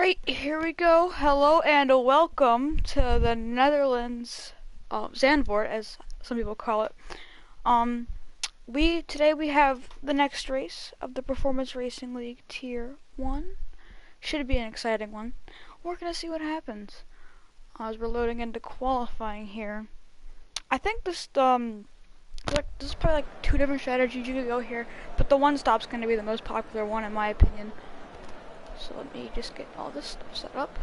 Alright, here we go. Hello and welcome to the Netherlands, Zandvoort, as some people call it. Today we have the next race of the Performance Racing League Tier 1. Should be an exciting one. We're gonna see what happens as we're loading into qualifying here. I think this is probably like two different strategies you could go here, but the one stop's gonna be the most popular one in my opinion. So let me just get all this stuff set up.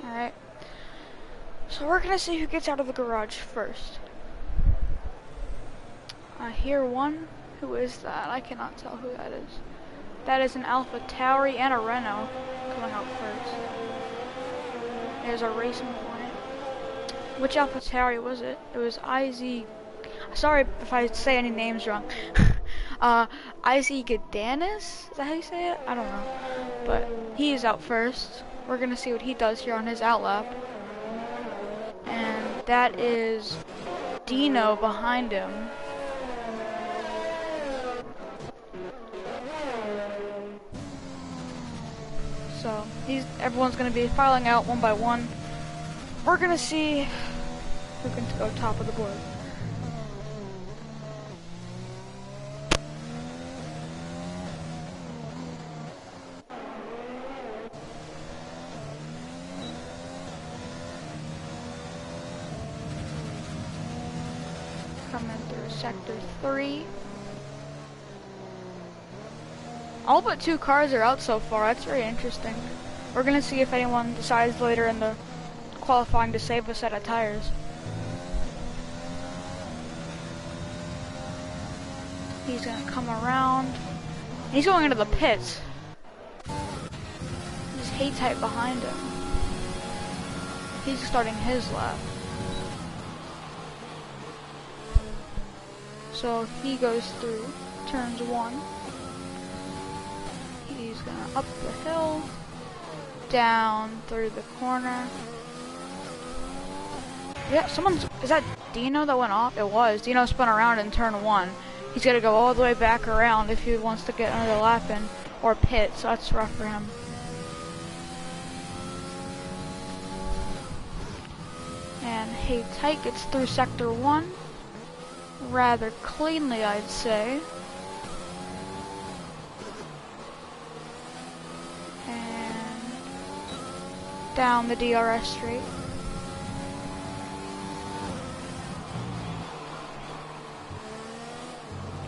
Alright. So we're gonna see who gets out of the garage first. I hear one. Who is that? I cannot tell who that is. That is an Alpha Tauri and a Renault coming out first. There's a racing point. Which Alpha Tauri was it? It was IZ. Sorry if I say any names wrong. IZ Gadanis? Is that how you say it? I don't know. But he is out first. We're gonna see what he does here on his outlap. And that is Dino behind him. So everyone's gonna be filing out one by one. We're gonna see who can go top of the board. Coming through sector 3. All but 2 cars are out so far. That's very interesting. We're gonna see if anyone decides later in the qualifying to save a set of tires. He's gonna come around. He's going into the pits. There's Hay-Type behind him. He's starting his lap. So he goes through turns 1. He's gonna up the hill, down through the corner. Yeah, is that Dino that went off? It was. Dino spun around in turn 1. He's gonna go all the way back around if he wants to get another lap in, or pit, so that's rough for him. And Hay-Type gets through sector 1. Rather cleanly, I'd say. And down the DRS straight.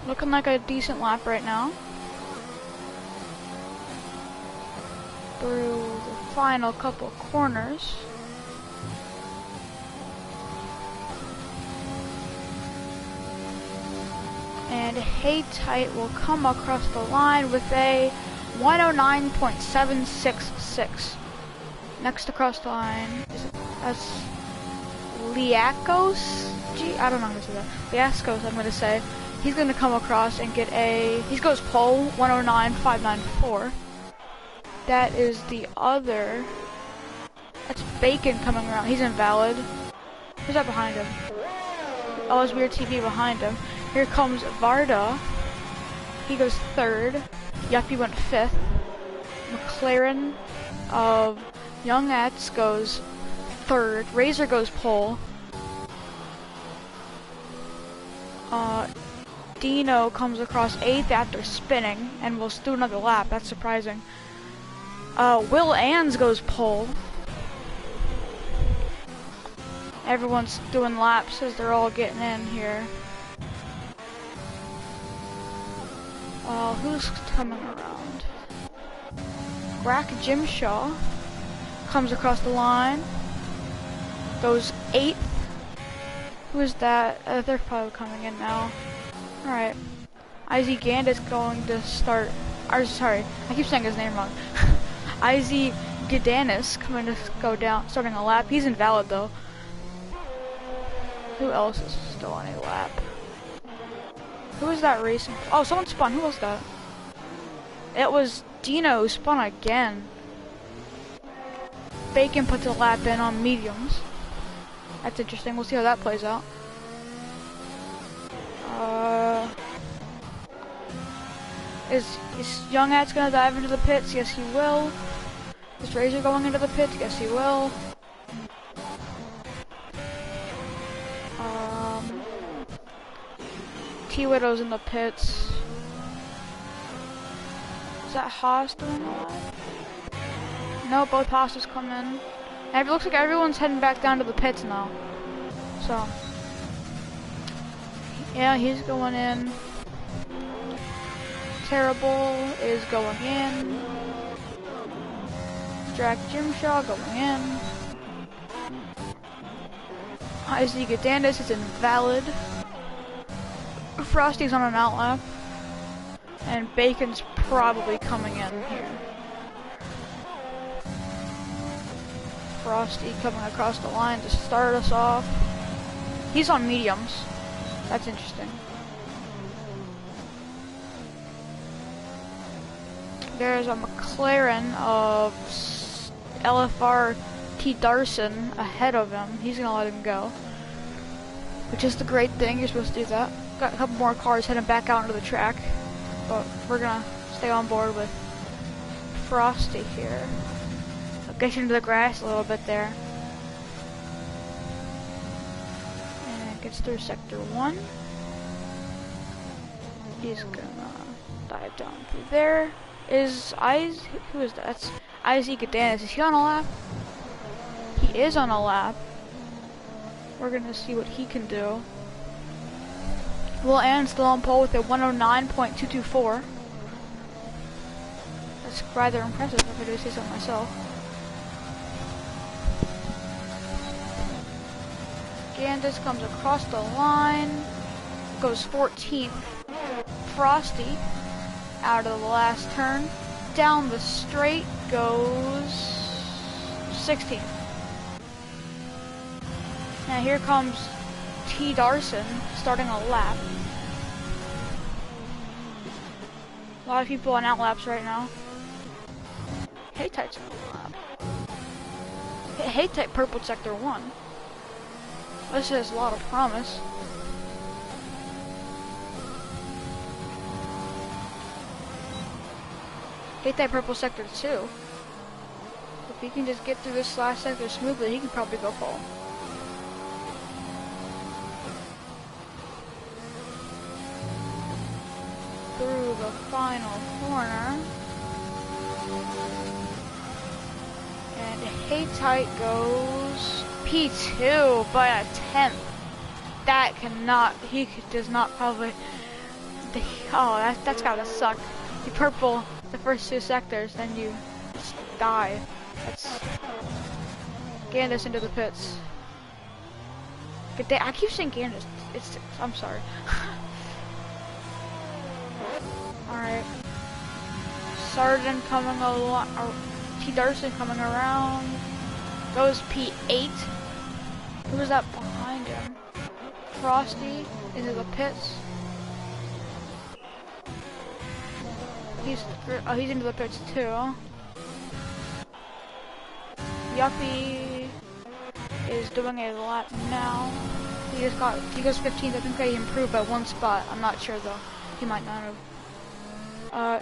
Looking like a decent lap right now. Through the final couple corners. And Hay-Type will come across the line with a 109.766. Next across the line that's Liakos? I don't know how to say that. Liakos, I'm going to say. He's going to come across and get he goes pole, 109.594. That is the other. That's Bacon coming around. He's invalid. Who's that behind him? Oh, there's Weird TV behind him. Here comes Varda. He goes 3rd. Yuppie went 5th. McLaren of Young Ats goes 3rd. Razor goes pole. Dino comes across 8th after spinning and will do another lap. That's surprising. Will Ans goes pole. Everyone's doing laps as they're all getting in here. Who's coming around? Brack Jimshaw comes across the line. Goes 8th. Who is that? They're probably coming in now. Alright. IZ Gand is going to start. Sorry, I keep saying his name wrong. IZ Gadanis coming to go down, starting a lap. He's invalid though. Who else is still on a lap? Who is that racing? Oh, someone spun. Who was that? It was Dino who spun again. Bacon puts a lap in on mediums. That's interesting. We'll see how that plays out. Is Young At's gonna dive into the pits? Yes, he will. Is Razor going into the pits? Yes, he will. T-Widow's in the pits. Is that Haas doing that? No, both Haas's come in. And it looks like everyone's heading back down to the pits now. So, yeah, he's going in. Terrible is going in. Drag Jimshaw going in. Isaac Dandas is invalid. Frosty's on an outlap. And Bacon's probably coming in here. Frosty coming across the line to start us off. He's on mediums. That's interesting. There's a McLaren of LFR T. Darson ahead of him. He's gonna let him go. Which is the great thing, you're supposed to do that. Got a couple more cars heading back out into the track. But we're gonna stay on board with Frosty here. I'll get you into the grass a little bit there. And it gets through sector 1. He's gonna dive down through there. Who is that? That's Isaac Adanis. Is he on a lap? He is on a lap. We're gonna see what he can do. Will Ann still on pole with a 109.224. That's rather impressive if I do say so myself. Gandis comes across the line, goes 14th. Frosty out of the last turn, down the straight goes 16th. Now here comes T. Darson starting a lap. A lot of people on outlaps right now. Haytite's on a lap. Haytite purple sector 1. This has a lot of promise. Haytite purple sector 2. If he can just get through this last sector smoothly, he can probably go full. Through the final corner. And Haytite goes P2 by a 10th. That cannot, does not probably, oh, that's gotta suck. You purple the first 2 sectors, then you just die. That's, Gandis into the pits. I keep saying Gandis, I'm sorry. Alright. Sargent coming along, T. Darson coming around. Goes P8. Who was that behind him? Frosty into the pits. He's into the pits too. Yuppie is doing a lap now. He goes 15th. I think they improved by 1 spot. I'm not sure though. He might not have.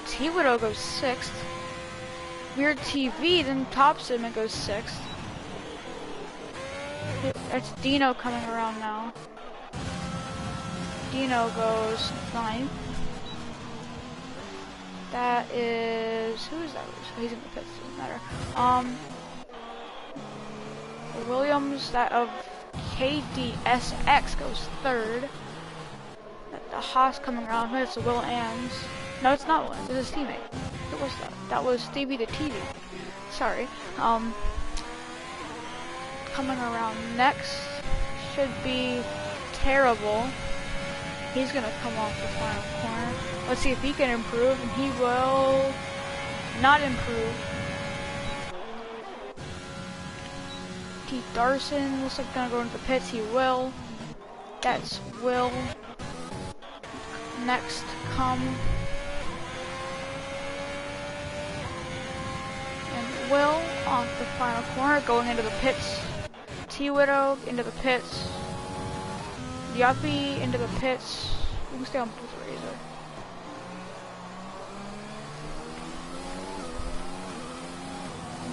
T-Widow goes 6th. Weird TV then tops him and goes 6th. That's Dino coming around now. Dino goes 9th. That is, who is that? He's in the pits, doesn't matter. Williams, that of KDSX goes 3rd. The Haas coming around, it's Will Ann's. No, it's not Will Ann's, it's his teammate. What was that? That was Stevie the TV. Sorry. Coming around next should be Terrible. He's gonna come off the final corner. Let's see if he can improve, and he will not improve. T. Darson looks like gonna go into the pits. He will. That's Will. Next come. And Will off the final corner, going into the pits. T-Widow into the pits. Yuppie into the pits. We can stay on with Razor.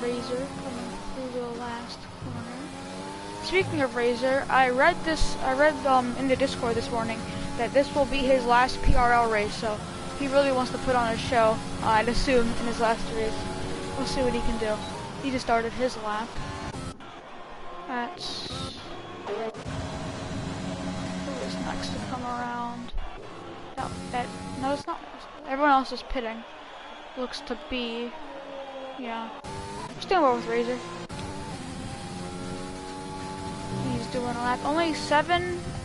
Razor coming through the last corner. Speaking of Razor, I read in the Discord this morning that this will be his last PRL race, so he really wants to put on a show, I'd assume, in his last race. We'll see what he can do. He just started his lap. That's... who is next to come around? No, it's not. Everyone else is pitting. Looks to be... yeah. Still more with Razor. He's doing a lap. Only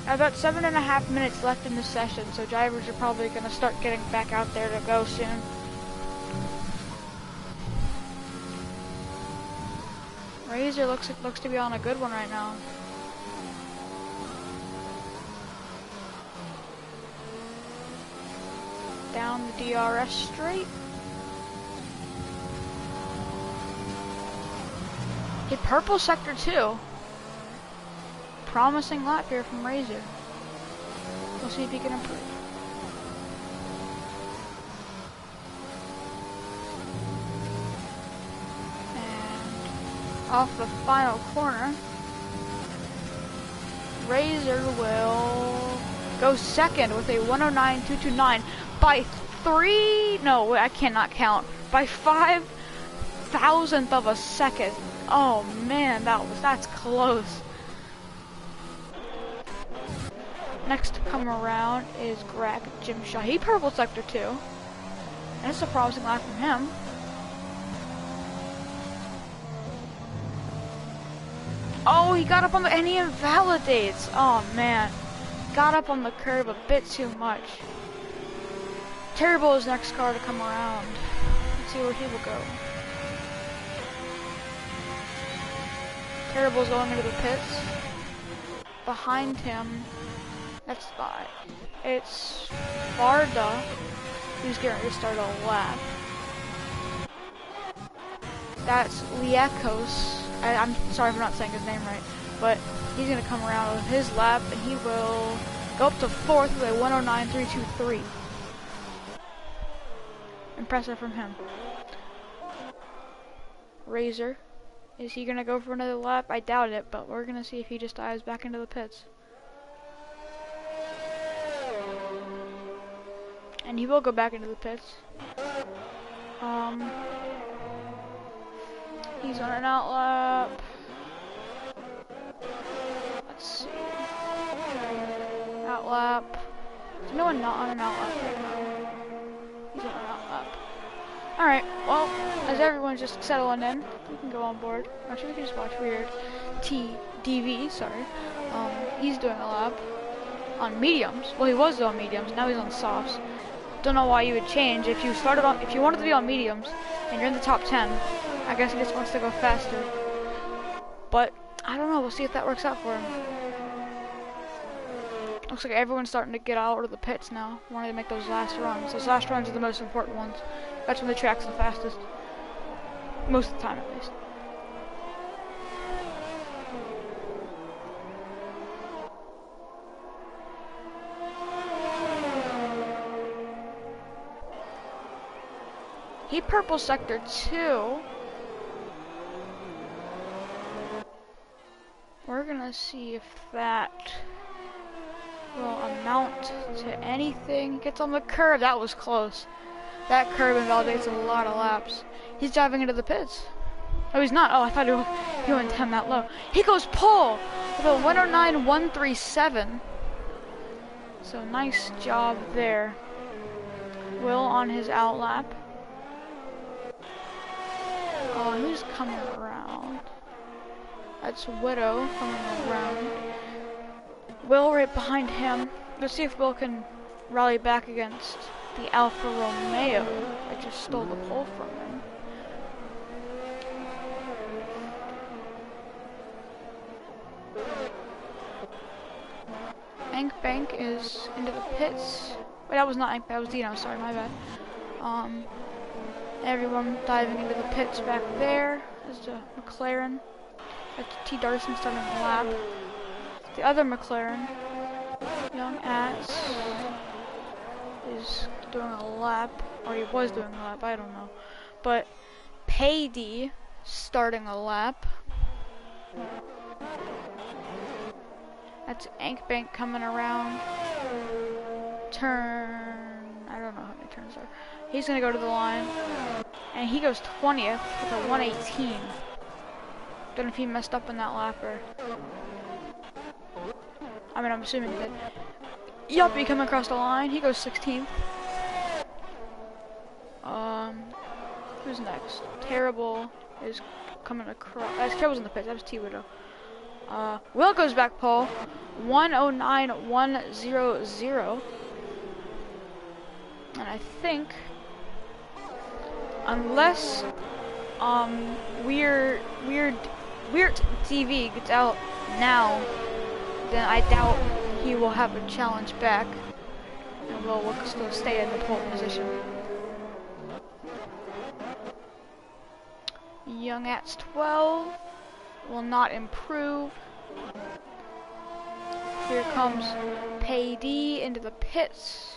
about 7.5 minutes left in the session, so drivers are probably going to start getting back out there to go soon. Razor looks to be on a good one right now. Down the DRS straight. Hit purple sector 2. Promising lap here from Razor. We'll see if he can improve. And off the final corner, Razor will go second with a 109.229 by 3. No, I cannot count. By 5,000th of a second. Oh man, that's close. Next to come around is Greg Jimshaw. He purple sector 2. And it's a promising lap from him. Oh, he got up on the, and he invalidates. Oh man, got up on the curb a bit too much. Terrible is next car to come around. Let's see where he will go. Terrible's going into the pits. Behind him, it's Varda, who's getting to start a lap. That's Liekos. I'm sorry if I'm not saying his name right, but he's going to come around with his lap, and he will go up to 4th with a 109.323. Impressive from him. Razor. Is he going to go for another lap? I doubt it, but we're going to see if he just dives back into the pits. And he will go back into the pits. He's on an out lap. Let's see. Out lap. Is no one not on an out lap right now? He's on an out lap. Alright, well, as everyone's just settling in, we can go on board. Actually, we can just watch Weird TDV, sorry. He's doing a lap on mediums. Well, he was on mediums, now he's on softs. Don't know why you would change. If you wanted to be on mediums and you're in the top 10, I guess he just wants to go faster. But I don't know, we'll see if that works out for him. Looks like everyone's starting to get out of the pits now, wanting to make those last runs. Those last runs are the most important ones. That's when the track's the fastest. Most of the time, at least. He purple sector 2. We're gonna see if that will amount to anything. Gets on the curb. That was close. That curb invalidates a lot of laps. He's diving into the pits. Oh, he's not. Oh, I thought he went down that low. He goes pole with a 109.137. So nice job there. Will on his out lap. Oh, who's coming around? That's Widow coming around. Will right behind him. Let's see if Will can rally back against the Alfa Romeo. I just stole the pole from him. Bank is into the pits. Wait, that was not Ank, that was Dino, sorry, my bad. Everyone diving into the pits back there. There's the McLaren. That's T. Darson starting the lap. The other McLaren, Young Ats, is doing a lap, or he was doing a lap, I don't know. But Payday starting a lap. That's Ankbank coming around. Turn, I don't know how many turns are. He's gonna go to the line, and he goes 20th with a 118. Don't know if he messed up in that lap or. I mean, I'm assuming he did. Yuppie coming across the line. He goes 16th. Who's next? Terrible is coming across. Terrible's in the pits. That was T-Widow. Will goes back pole. 109.100. And I think, unless Weird TV gets out now, then I doubt he will have a challenge back, and will still stay in the pole position. Young At's 12 will not improve. Here comes Payday into the pits.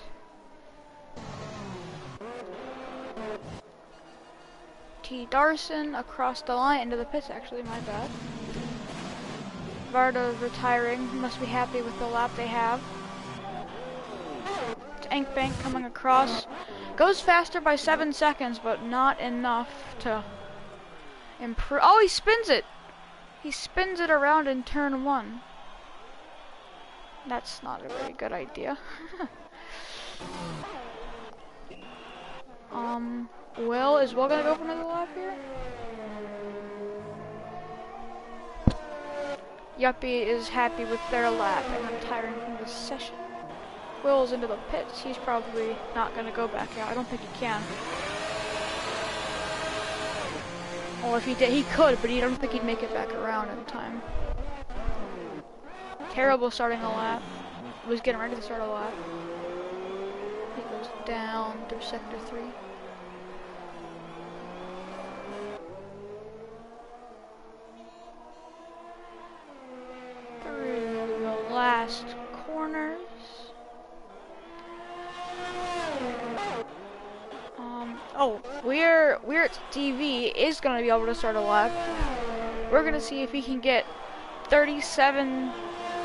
T. Darson across the line into the pits, actually, my bad. Varda's retiring, must be happy with the lap they have. It's Ankbank coming across. Goes faster by 7 seconds, but not enough to improve. Oh, he spins it! He spins it around in turn 1. That's not a very good idea. Is Will gonna go for another lap here? Yuppie is happy with their lap and retiring from the session. Will's into the pits. He's probably not gonna go back out. I don't think he can. Or if he did, he could, but I don't think he'd make it back around in time. Terrible starting a lap. Was getting ready to start a lap. He goes down through sector 3. Through the last corners. Weird TV is gonna be able to start a lap. We're gonna see if he can get 37.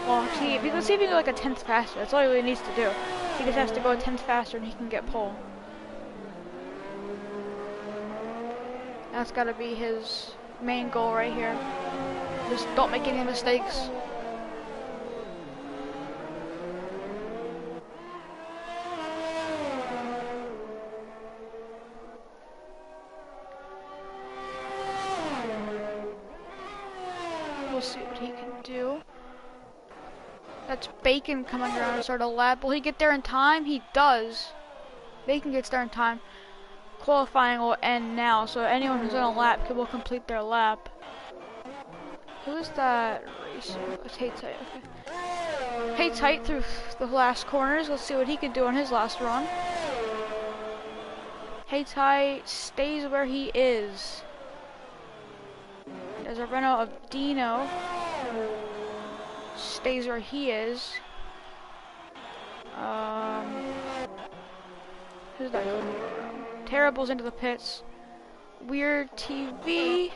Well, see if he can go like a 10th faster. That's all he really needs to do. He just has to go a 10th faster and he can get pole. That's gotta be his main goal right here. Just don't make any mistakes. We'll see what he can do. That's Bacon coming around to start a lap. Will he get there in time? He does. Bacon gets there in time. Qualifying will end now, so anyone who's on a lap will complete their lap. Who is that racer? It's Haytight. Okay. Haytight through the last corners. Let's see what he can do on his last run. Haytight stays where he is. There's a Renault of Dino. Stays where he is. Who's that going around? Terrible's into the pits. Weird TV.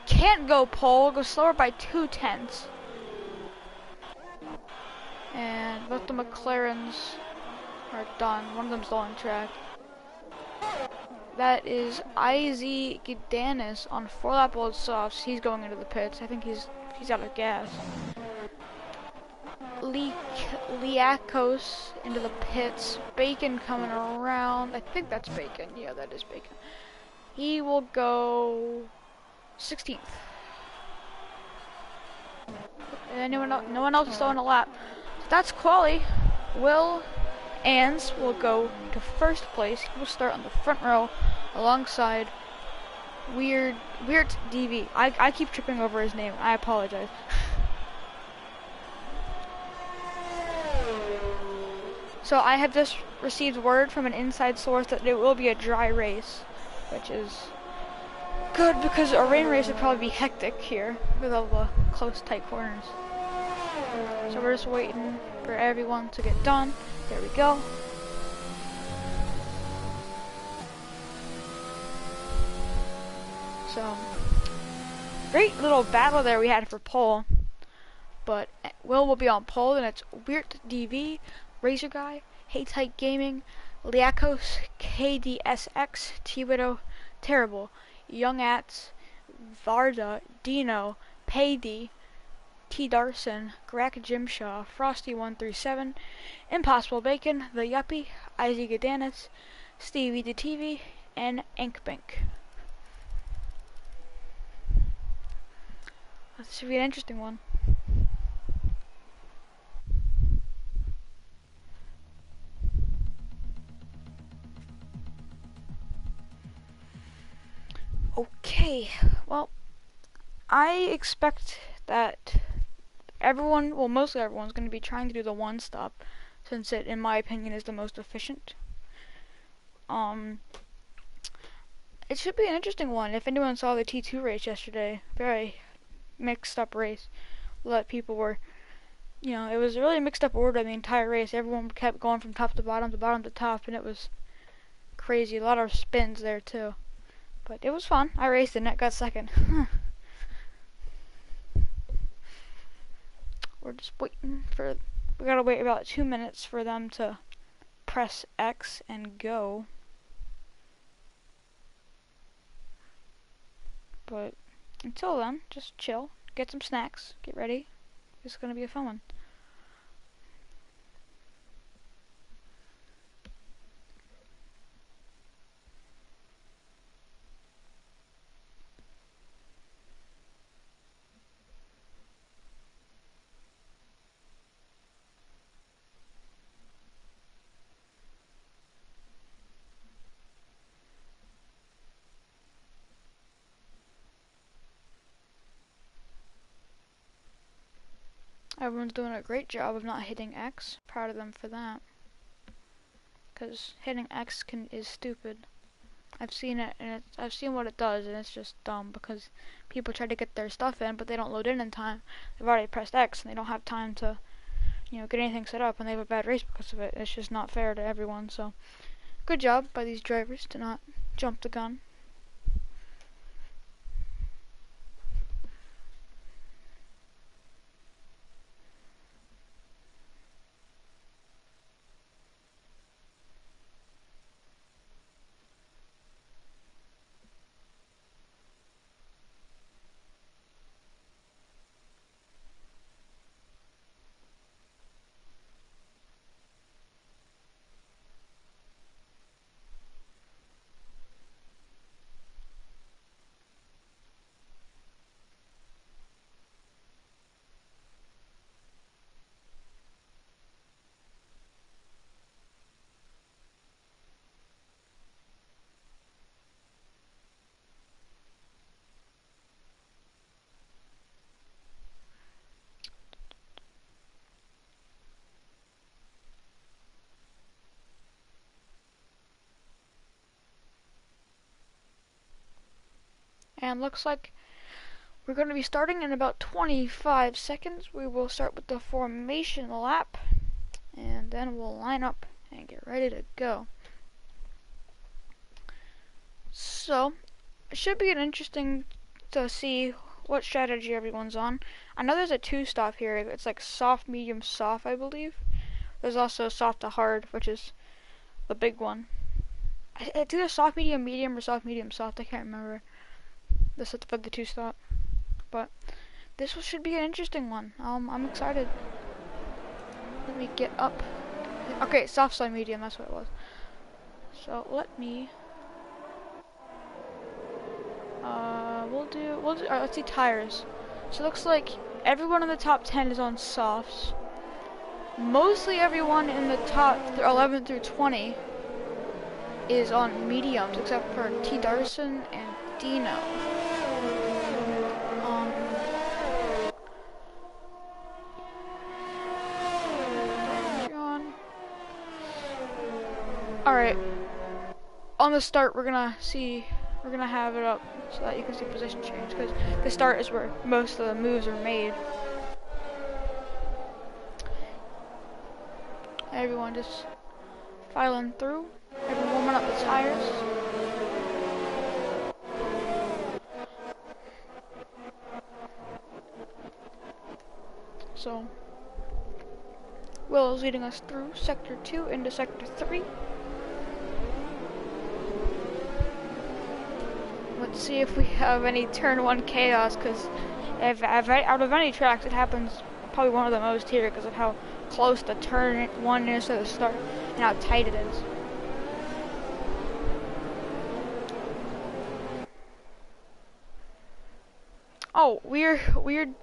Can't go pole. Goes slower by 2/10. And both the McLarens are done. One of them's still on track. That is Izzy Gidanis on 4-lap old softs. He's going into the pits. I think he's out of gas. Liakos into the pits. Bacon coming around. I think that's Bacon. Yeah, that is Bacon. He will go 16th. And no one else is still on a lap. So that's quali. Will Ans will go to first place. He will start on the front row alongside Weird DV. I keep tripping over his name. I apologize. So I have just received word from an inside source that it will be a dry race, which is good because a rain race would probably be hectic here with all the close, tight corners. So we're just waiting for everyone to get done. There we go. So, great little battle there we had for pole. But Will be on pole, and it's Weird DV, Razor Guy, Hey Tight Gaming, Liakos, KDSX, T-Widow, Terrible, Young Ats, Varda, Dino, Paydi, T. Darson, Grack Jimshaw, Frosty137, Impossible Bacon, The Yuppie, Izzy Gadanis, Stevie the TV, and Ankbank. This should be an interesting one. Okay, well, I expect that everyone, well, mostly everyone's going to be trying to do the one stop, since it, in my opinion, is the most efficient. It should be an interesting one. If anyone saw the T2 race yesterday, very mixed up race. A lot of people were, it was a really mixed up order the entire race. Everyone kept going from top to bottom to top, and it was crazy. A lot of spins there too. But it was fun. I raced and it got second. We're just waiting for, we gotta wait about 2 minutes for them to press X and go. But until then, just chill, get some snacks, get ready. It's gonna be a fun one. Everyone's doing a great job of not hitting X. Proud of them for that. Because hitting X is stupid. I've seen it, and I've seen what it does, and it's just dumb because people try to get their stuff in, but they don't load in time. They've already pressed X, and they don't have time to, get anything set up, and they have a bad race because of it. It's just not fair to everyone. So, good job by these drivers to not jump the gun. And looks like we're going to be starting in about 25 seconds. We will start with the formation lap, and then we'll line up and get ready to go. So, it should be an interesting to see what strategy everyone's on. I know there's a 2-stop here. It's like soft, medium, soft, I believe. There's also soft to hard, which is the big one. It's either soft, medium, medium, or soft, medium, soft. I can't remember. This is for the 2-stop. But this should be an interesting one. I'm excited. Let me get up. Okay, soft side medium, that's what it was. So let me alright, let's see tires. So it looks like everyone in the top 10 is on softs. Mostly everyone in the top 11 through 20 is on mediums, except for T. Darson and Dino. Alright, on the start we're gonna have it up so that you can see position change, because the start is where most of the moves are made. Everyone just filing through. Everyone warming up the tires. So, Will is leading us through Sector 2 into Sector 3. Let's see if we have any Turn 1 chaos, because out of any tracks, it happens probably one of the most here because of how close the Turn 1 is to the start and how tight it is. Oh, weird.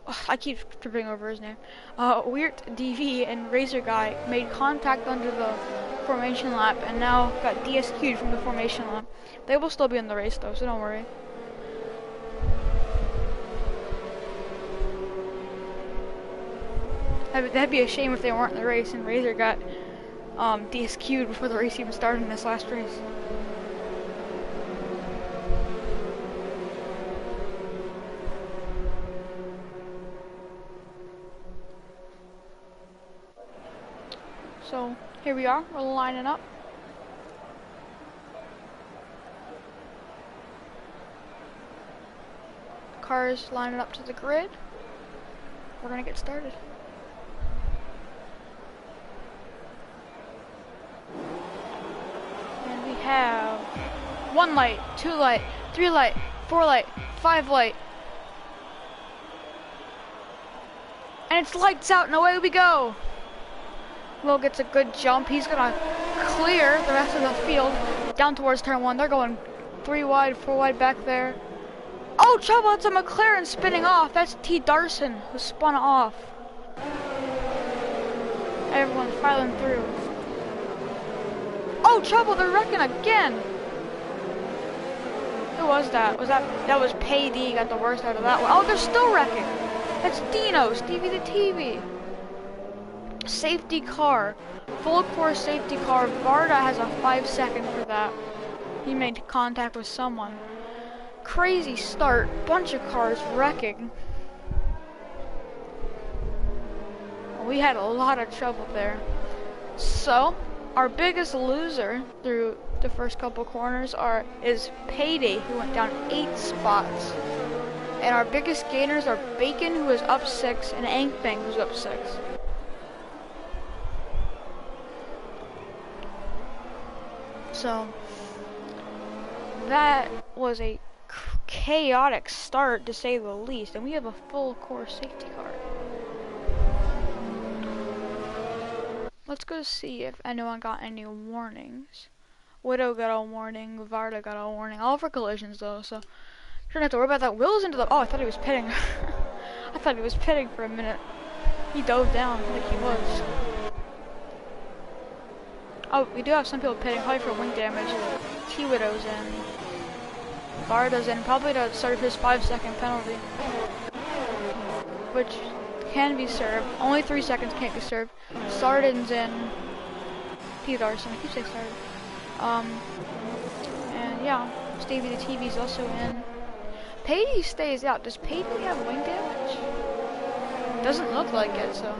Oh, I keep tripping over his name. Weird DV and Razor Guy made contact under the formation lap and now got DSQ'd from the formation lap. They will still be in the race though, so don't worry. That'd be a shame if they weren't in the race and Razor got DSQ'd before the race even started in this last race. So here we are, we're lining up. Cars lining up to the grid. We're gonna get started. And we have 1 light, 2 light, 3 light, 4 light, 5 light. And it's lights out and away we go. Will gets a good jump. He's gonna clear the rest of the field down towards Turn 1. They're going 3 wide, 4 wide back there. Oh, trouble, it's a McLaren spinning off. That's T. Darson who spun off. Everyone's filing through. Oh, trouble, they're wrecking again. Who was that? That was Payday got the worst out of that one. Oh, they're still wrecking. That's Dino, Stevie the TV. Safety car, full course safety car. Varda has a 5-second for that. He made contact with someone. Crazy start, bunch of cars wrecking. We had a lot of trouble there. So, our biggest loser through the first couple corners is Payday, who went down 8 spots. And our biggest gainers are Bacon, who is up 6, and Ankbang, who's up 6. So, that was a chaotic start to say the least, and we have a full course safety car. Let's go see if anyone got any warnings. Widow got a warning, Varda got a warning, all for collisions though, so shouldn't have to worry about that. Will's into the, oh, I thought he was pitting. I thought he was pitting for a minute. He dove down like he was. Oh, we do have some people pitting, probably for wing damage. T-Widow's in. Varda's in, probably to serve his 5-second penalty. Which can be served. Only 3 seconds can't be served. Sardin's in. T. Darson, I keep saying Sardin. And yeah, Stevie the TV's also in. Payday stays out. Does Payday have wing damage? Doesn't look like it, so.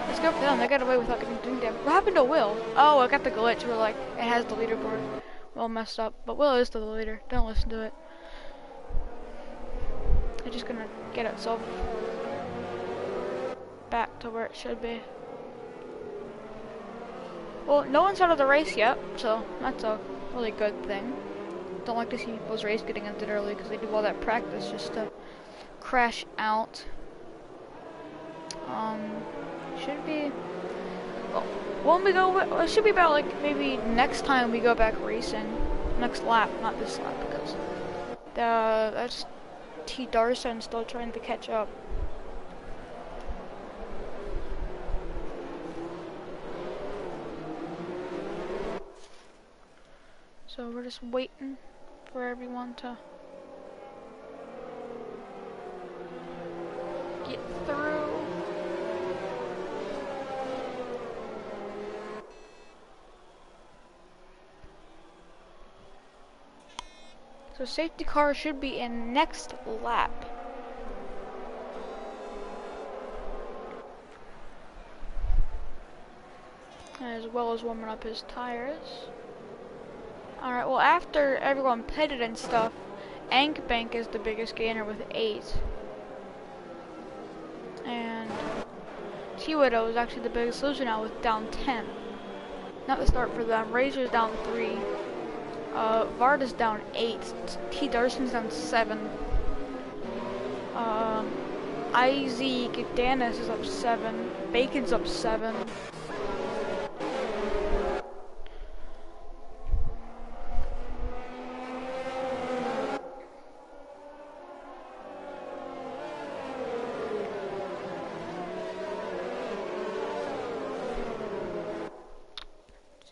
Let's go for them. They got away without getting wing damage. What happened to Will? Oh, I got the glitch where like it has the leaderboard. Will messed up, but Will is still the leader. Don't listen to it. It's just gonna get itself back to where it should be. Well, no one's out of the race yet, so that's a really good thing. Don't like to see people's race getting ended early because they do all that practice just to crash out. Should be. Well, when we go, it should be about like maybe next time we go back racing, next lap, not this lap, because that's T. Darson still trying to catch up. So we're just waiting for everyone to get through. So safety car should be in next lap. as well as warming up his tires. Alright, well after everyone pitted and stuff, Ankbank is the biggest gainer with 8. And T-Widow is actually the biggest loser now with down 10. Not the start for them. Razor's down 3. Varda's down 8. T. Darson's down 7. IZ Gdanis is up 7. Bacon's up 7.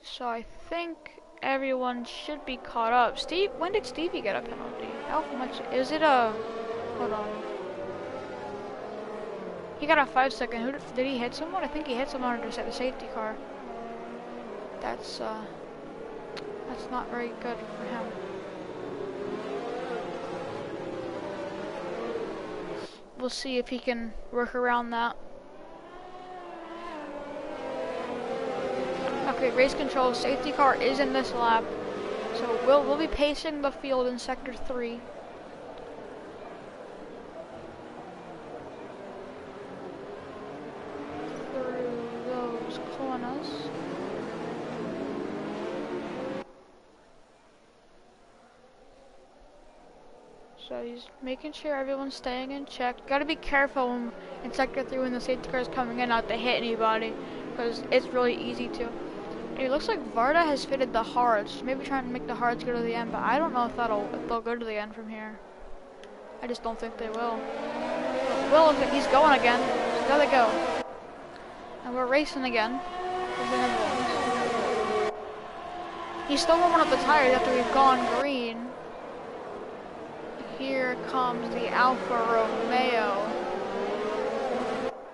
So I think everyone should be caught up. Steve, when did Stevie get a penalty? How much? Is it a? Hold on. He got a 5-second. Who did he hit someone? I think he hit someone under the safety car. That's not very good for him. We'll see if he can work around that. Okay, race control, safety car is in this lap. So we'll be pacing the field in sector 3. Through those corners. So he's making sure everyone's staying in check. Gotta be careful in sector 3 when the safety car is coming in, not to hit anybody, because it's really easy to. It looks like Varda has fitted the hards. Maybe trying to make the hards go to the end, but I don't know if they'll go to the end from here. I just don't think they will. Will, looks like he's going again. So there they go. And we're racing again. He's still warming up the tires after we've gone green. Here comes the Alfa Romeo.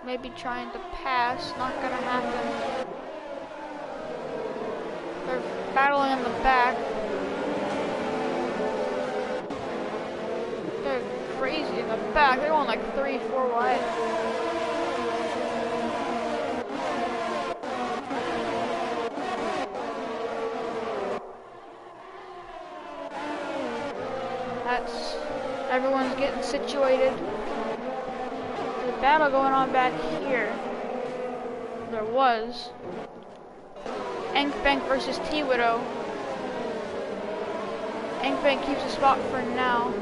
Maybe trying to pass. Not gonna happen. They're battling in the back. They're crazy in the back. They're going like 3-4 wide. Everyone's getting situated. There's a battle going on back here. There was. Ankbank versus T-Widow. Ankbank keeps a spot for now.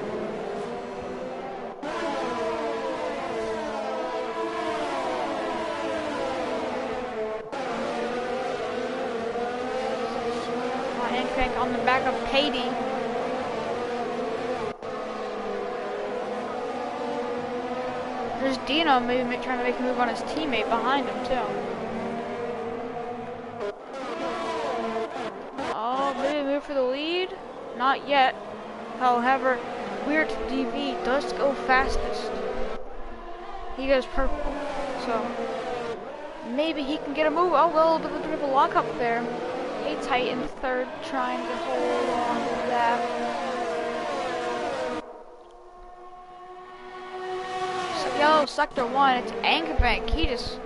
Ankbank on the back of Katie. There's Dino maybe trying to make a move on his teammate behind him too. Oh, maybe move for the lead? Not yet. However, Weird DV does go fastest. He goes purple. So maybe he can get a move. Oh, well, a bit of a lockup there. Tight in third, trying to hold on to that. Yo, sector 1, it's Ankbank. He just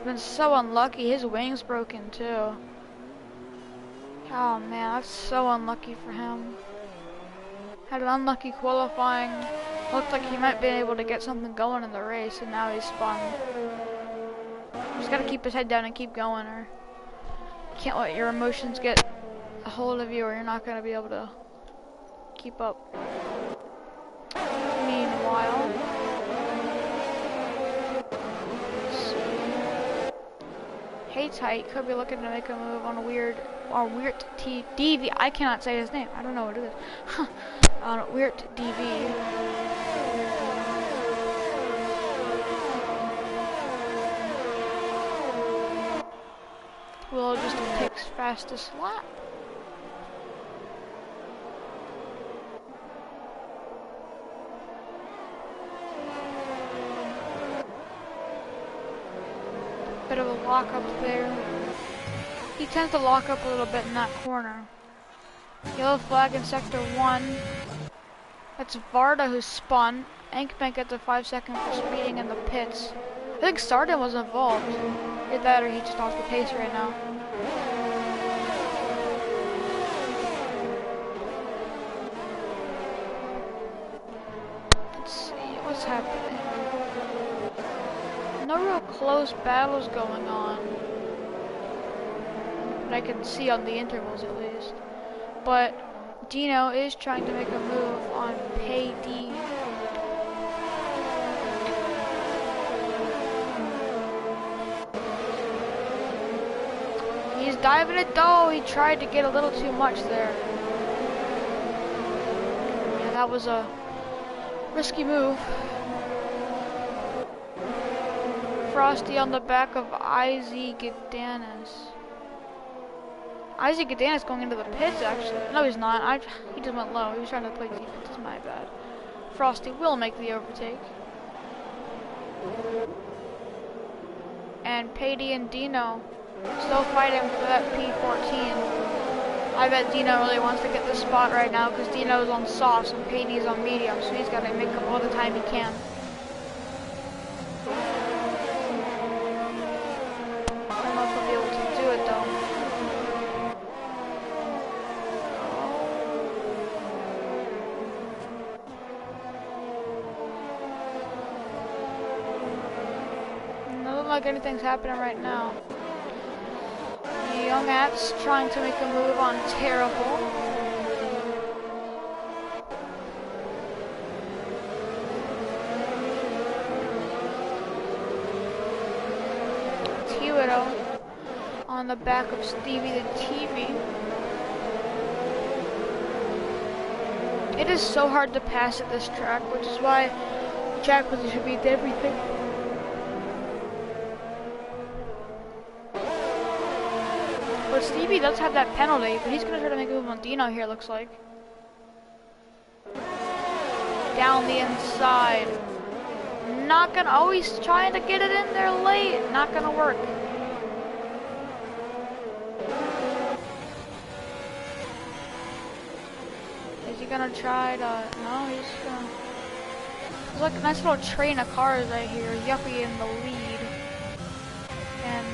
been so unlucky. His wing's broken too. Oh man, that's so unlucky for him. Had an unlucky qualifying. Looked like he might be able to get something going in the race, and now he's spun. Just gotta keep his head down and keep going, or can't let your emotions get a hold of you, or you're not gonna be able to keep up. Meanwhile, Tight could be looking to make a move on a weird DV. I cannot say his name. I don't know what it is. On Weird DV. Will just takes fastest lap. Bit of a lock up there. He tends to lock up a little bit in that corner. Yellow flag in sector 1. That's Varda who spun. Ankbank gets a 5-second for speeding in the pits. I think Sardin was involved. Either that or he just off the pace right now. close battles going on. That I can see on the intervals at least. But Dino is trying to make a move on Payday. He's diving it though. He tried to get a little too much there. Yeah, that was a risky move. Frosty on the back of Izzy Gadanis. Izzy Gadanis going into the pits actually. No, he's not. He just went low. He was trying to play defense. It's my bad. Frosty will make the overtake. And Payday and Dino still fighting for that P14. I bet Dino really wants to get this spot right now because Dino's on softs and Payday's on medium, so he's got to make up all the time he can. I don't know if he'll be able to do it though. Doesn't look like anything's happening right now. Young At's trying to make a move on Terrible. T-Widow on the back of Stevie the TV. It is so hard to pass at this track, which is why track position means everything. But Stevie does have that penalty, but he's going to try to make a move on Dino here, looks like. Down the inside. Not gonna, oh, he's trying to get it in there late. Not gonna work. Is he gonna try to, no, he's gonna. There's like a nice little train of cars right here. Yuppie in the lead. And,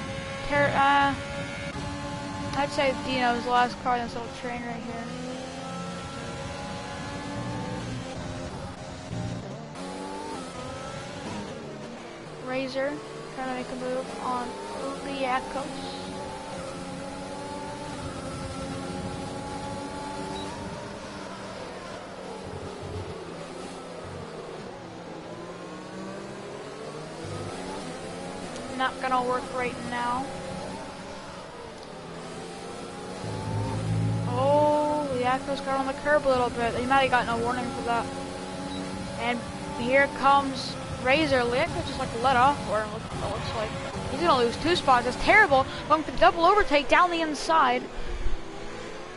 I'd say Dino's the last car in this little train right here. Razor trying to make a move on Liakos. Not gonna work right now. Oh, Liakos got on the curb a little bit. He might have gotten a warning for that. And here comes Razor. Liakos just like let off for him, it looks like. He's gonna lose 2 spots. That's terrible. Going for the double overtake down the inside.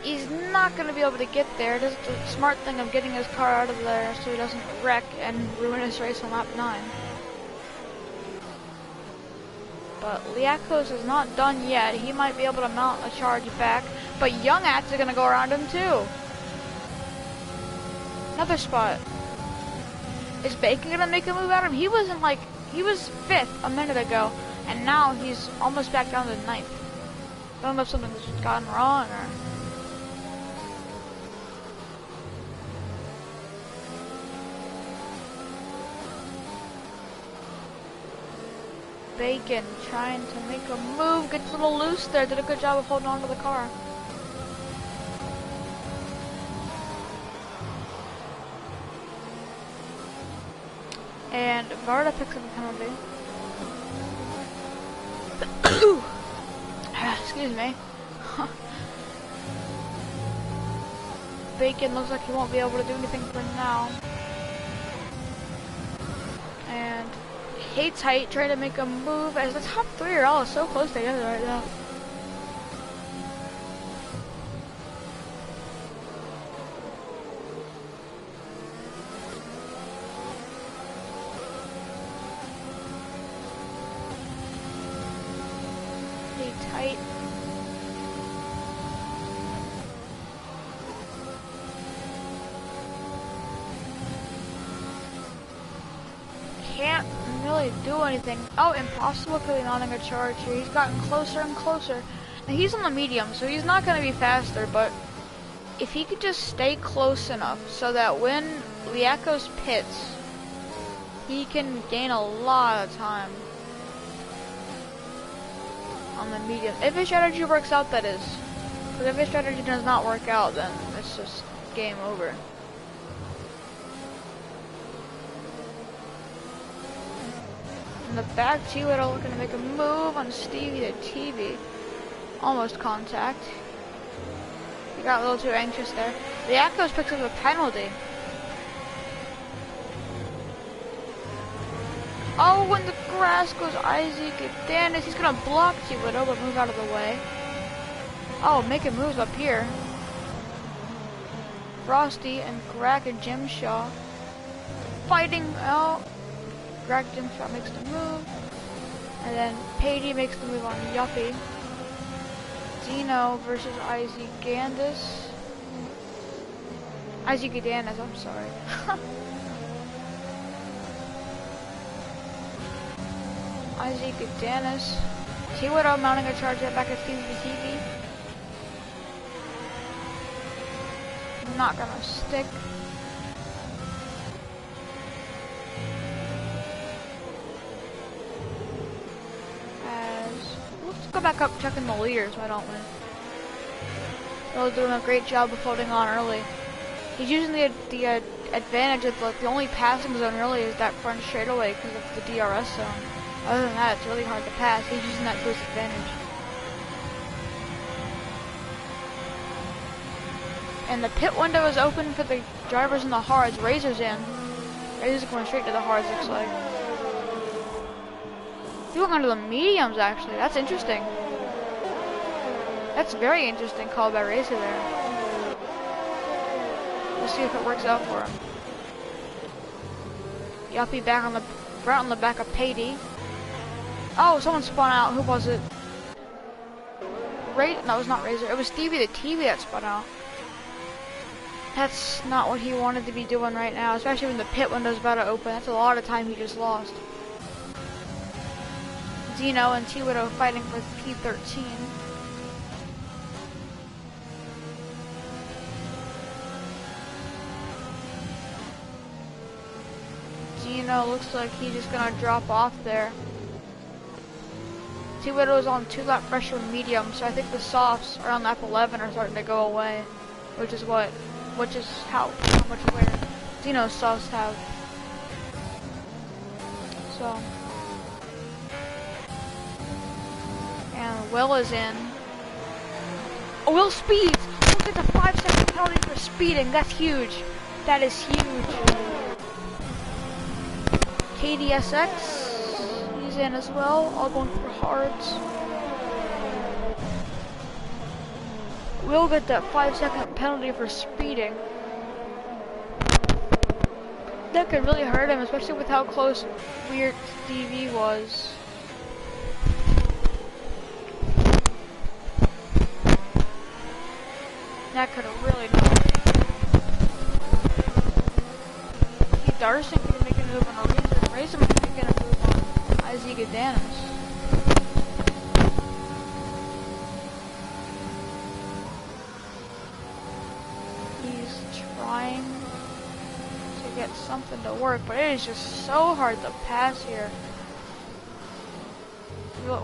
He's not gonna be able to get there. This is the smart thing of getting his car out of there so he doesn't wreck and ruin his race on lap 9. But Liakos is not done yet. He might be able to mount a charge back. But Young Ats are gonna go around him too. Another spot. Is Bacon gonna make a move at him? He was 5th a minute ago, and now he's almost back down to 9th. I don't know if something's gone wrong or. Bacon trying to make a move, gets a little loose there, did a good job of holding on to the car. And Varda picks up a penalty. Excuse me. Bacon looks like he won't be able to do anything for now. And Tight trying to make a move as the top 3 are all so close together right now. Tight. Can't really do anything. Oh, impossible because he's mounting a charge here. He's gotten closer and closer. Now he's on the medium, so he's not going to be faster, but if he could just stay close enough so that when Liakos pits, he can gain a lot of time. on the medium. If his strategy works out, that is. Because if his strategy does not work out, then it's just game over. In the back, T-Widdle looking to make a move on Stevie to TV. Almost contact. He got a little too anxious there. The Akos picks up a penalty. Oh, when the grass goes Isaac Dennis, he's gonna block T-Widdle, but move out of the way. Oh, making moves up here. Frosty and Greg and Jim Shaw fighting out. Greg Jim Shaw makes the move. And then Patey makes the move on Yuppie. Dino versus Isaac Gandis. Isaac Gadanis, I'm sorry. Isaac Gadanis. T-Widdle mounting a charge back at TV. Not gonna stick. Let's go back up checking the leaders, why don't we? Will's doing a great job of holding on early. He's using the advantage of the only passing zone really is that front straightaway because of the DRS zone. Other than that, it's really hard to pass. He's using that to his advantage. And the pit window is open for the drivers in the hards. Razor's in. Razor's going straight to the hards, looks like. He's going under the mediums, actually. That's interesting. That's very interesting call by Razor there. We'll see if it works out for him. Yuppie back on the front on the back of Patey. Oh, someone spun out. Who was it? No, it was not Razor. It was Stevie the TV that spun out. That's not what he wanted to be doing right now, especially when the pit window's about to open. That's a lot of time he just lost. Dino and T-Widdle fighting for P13. Dino looks like he's just gonna drop off there. T-Widdle is on 2 lap pressure medium, so I think the softs around lap 11 are starting to go away, which is how much wear Dino's softs have. So, and Will is in. Oh, Will speeds! Will gets a 5-second penalty for speeding. That's huge. That is huge. KDSX, he's in as well, all going for hards. Will get that 5-second penalty for speeding. That could really hurt him, especially with how close Weird Stevie was. That could have really hurt him. Keith Darson could make a move on a Razor. Razor might be making a move on Isaac Gadanis. Trying to get something to work, but it is just so hard to pass here.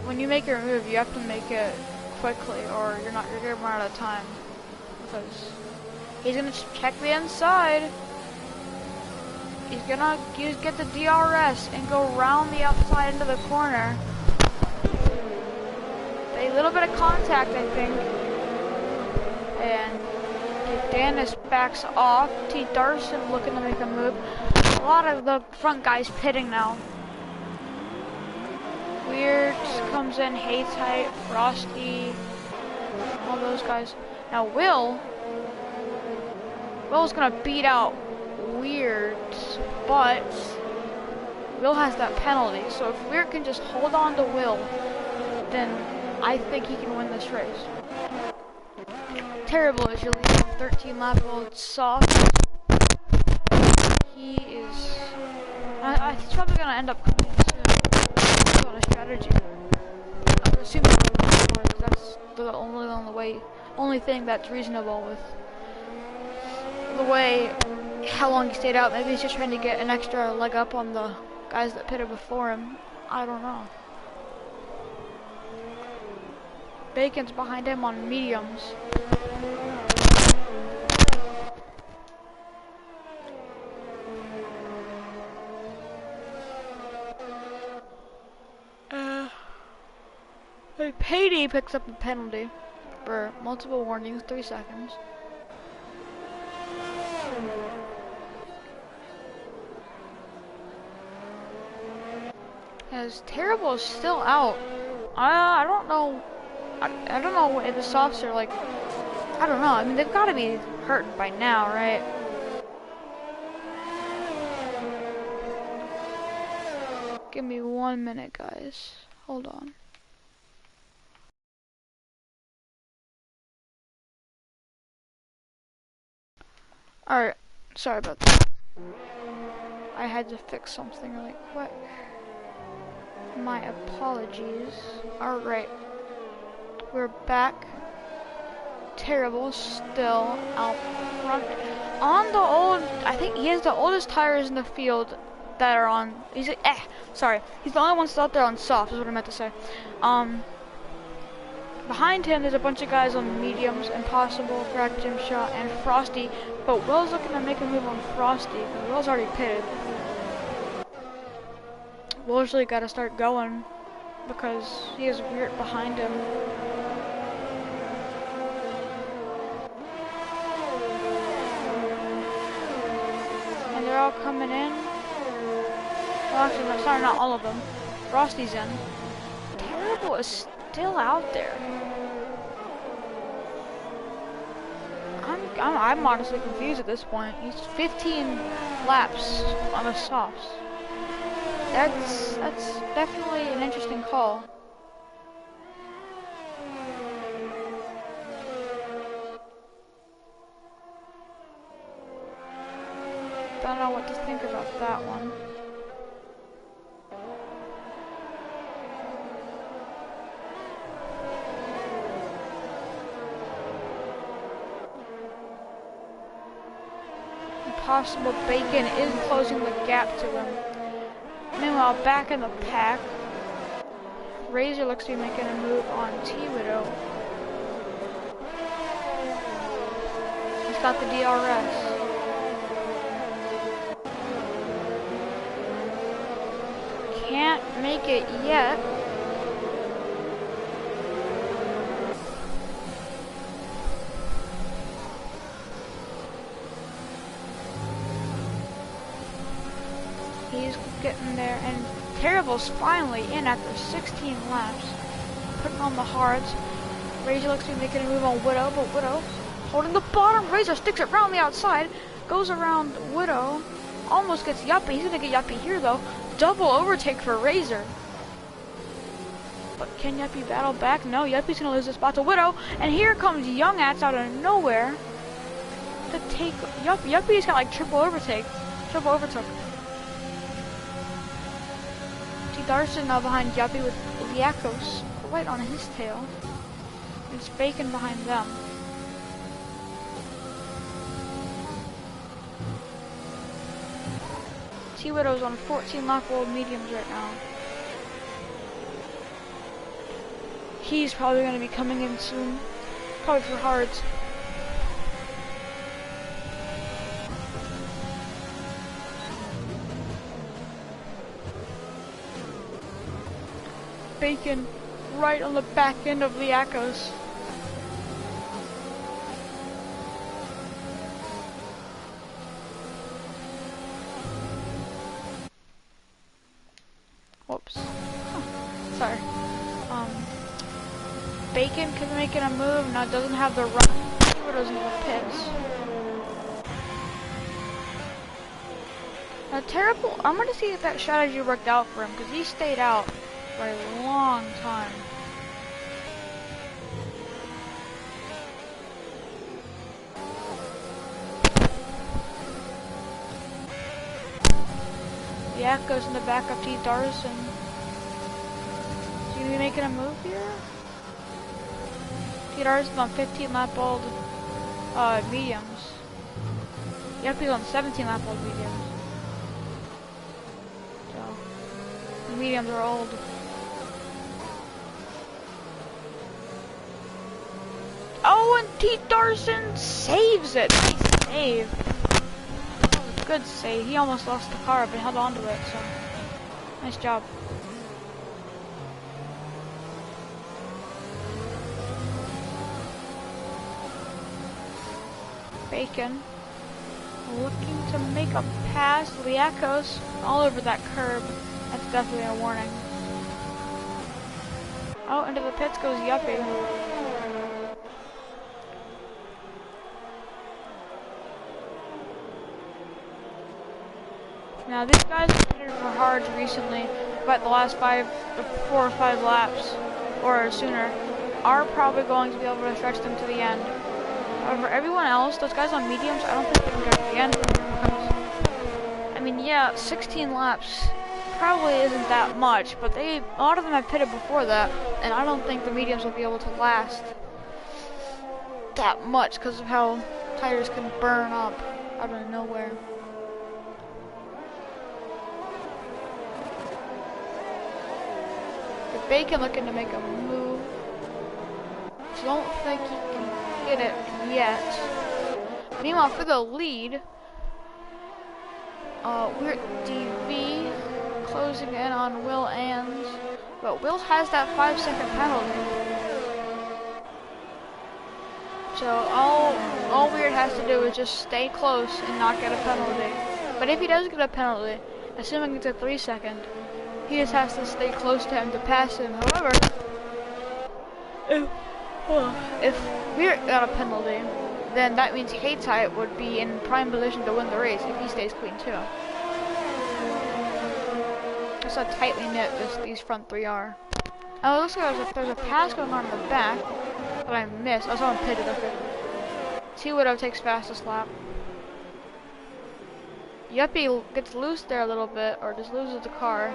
When you make your move, you have to make it quickly, or you're gonna run out of time. Because he's gonna check the inside. He's gonna get the DRS and go around the outside into the corner. A little bit of contact, I think, and Dennis backs off. T. Darson looking to make a move. A lot of the front guys pitting now. Weird comes in, Hates Height, Frosty, all those guys. Now Will's gonna beat out Weird, but Will has that penalty. So if Weird can just hold on to Will, then I think he can win this race. Terrible as your lead on 13 lap old soft. He is. He's probably gonna end up coming in soon. On a strategy. I'm assuming that's the only thing that's reasonable with the way how long he stayed out. Maybe he's just trying to get an extra leg up on the guys that pitted before him. I don't know. Bacon's behind him on mediums. Payday picks up a penalty for multiple warnings, 3 seconds. As Terrible is still out. I don't know. I don't know if the softs are like. I don't know. I mean, they've got to be hurt by now, right? Give me 1 minute, guys. Hold on. Alright, sorry about that. I had to fix something really quick. My apologies. Alright. We're back. Terrible still out front. On the old, I think he has the oldest tires in the field that are on, he's the only one still out there on soft, is what I meant to say. Behind him, there's a bunch of guys on mediums, Impossible, Crack Jim Shot, and Frosty, but Will's looking to make a move on Frosty, because Will's already pitted. Will's really got to start going, because he has Weird behind him. And they're all coming in. Well, actually, no, sorry, not all of them. Frosty's in. Terrible is still out there. I'm honestly confused at this point. He's 15 laps on the softs. That's definitely an interesting call. Don't know what to think about that one. Impossible Bacon is closing the gap to him. Meanwhile, back in the pack, Razor looks to be making a move on T-Widow. He's got the DRS. Can't make it yet. He's getting there, and Terrible's finally in after 16 laps. Putting on the hards. Razor looks to be making a move on Widow, but Widow holding the bottom. Razor sticks it around the outside, goes around Widow, almost gets Yuppie. He's gonna get Yuppie here though. Double overtake for Razor. But can Yuppie battle back? No, Yuppie's gonna lose the spot to Widow, and here comes Young Ats out of nowhere to take Yuppie. Yuppie's got like triple overtook. Darson now behind Yuppie with Liakos right on his tail. It's Bacon behind them. T-Widow's on 14 lap old mediums right now. He's probably going to be coming in soon. Probably for hards. Bacon right on the back end of Liakos. Whoops. Huh. Sorry. Bacon could be making a move. Now it doesn't have the run. Or doesn't have pits. Now Terrible, I'm going to see if that strategy worked out for him, because he stayed out for a long time. Yeah, goes in the back of T. Darson. Is he gonna be making a move here? T. Darson's on 15 lap old mediums. Yep, he's on 17 lap old mediums. So the mediums are old. Oh, and T. Darson saves it. Nice save. Good save. He almost lost the car, but he held on to it, so nice job. Bacon looking to make a pass. Liakos all over that curb. That's definitely a warning. Oh, into the pits goes Yuppie. Now these guys have pitted for hards recently, but the last 4 or 5 laps, or sooner, are probably going to be able to stretch them to the end. However, everyone else, those guys on mediums, I don't think they can get to the end. I mean, yeah, 16 laps probably isn't that much, but a lot of them have pitted before that, and I don't think the mediums will be able to last that much because of how tires can burn up out of nowhere. The Bacon looking to make a move. Don't think he can get it yet. Meanwhile, for the lead, we're at DV closing in on Will Ans, but Will has that 5-second penalty. So all Weird has to do is just stay close and not get a penalty. But if he does get a penalty, assuming it's a 3-second, he just has to stay close to him to pass him. However, if Weird got a penalty, then that means Haytite would be in prime position to win the race if he stays clean too. That's how tightly knit these front 3 are. Oh, it looks like there's a pass going on in the back, but I missed. Oh, someone pitted, okay. T-Widow takes fastest lap. Yuppie gets loose there a little bit, or just loses the car.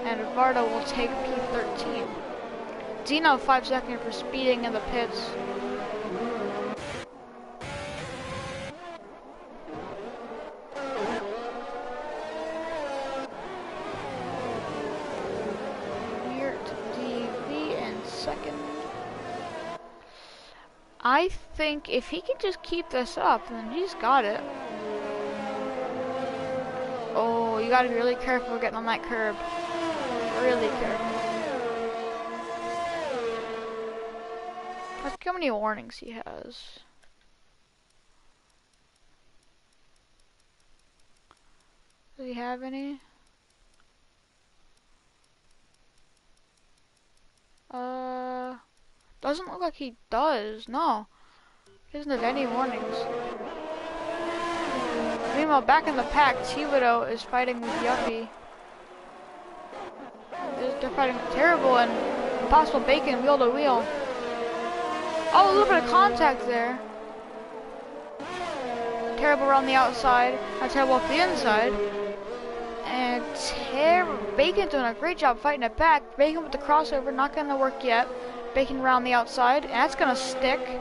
And Varda will take P13. Dino 5 seconds for speeding in the pits. I think if he can just keep this up, then he's got it. Oh, you gotta be really careful getting on that curb. Really careful. Let's see how many warnings he has. Does he have any? Doesn't look like he does. No. He doesn't have any warnings. Meanwhile, back in the pack, T-Widow is fighting with Yuppie. They're fighting terrible and impossible Bacon wheel to wheel. Oh, a little bit of contact there. Terrible around the outside, not terrible off the inside. And Bacon's doing a great job fighting it back. Bacon with the crossover, not gonna work yet. Bacon around the outside, and that's gonna stick.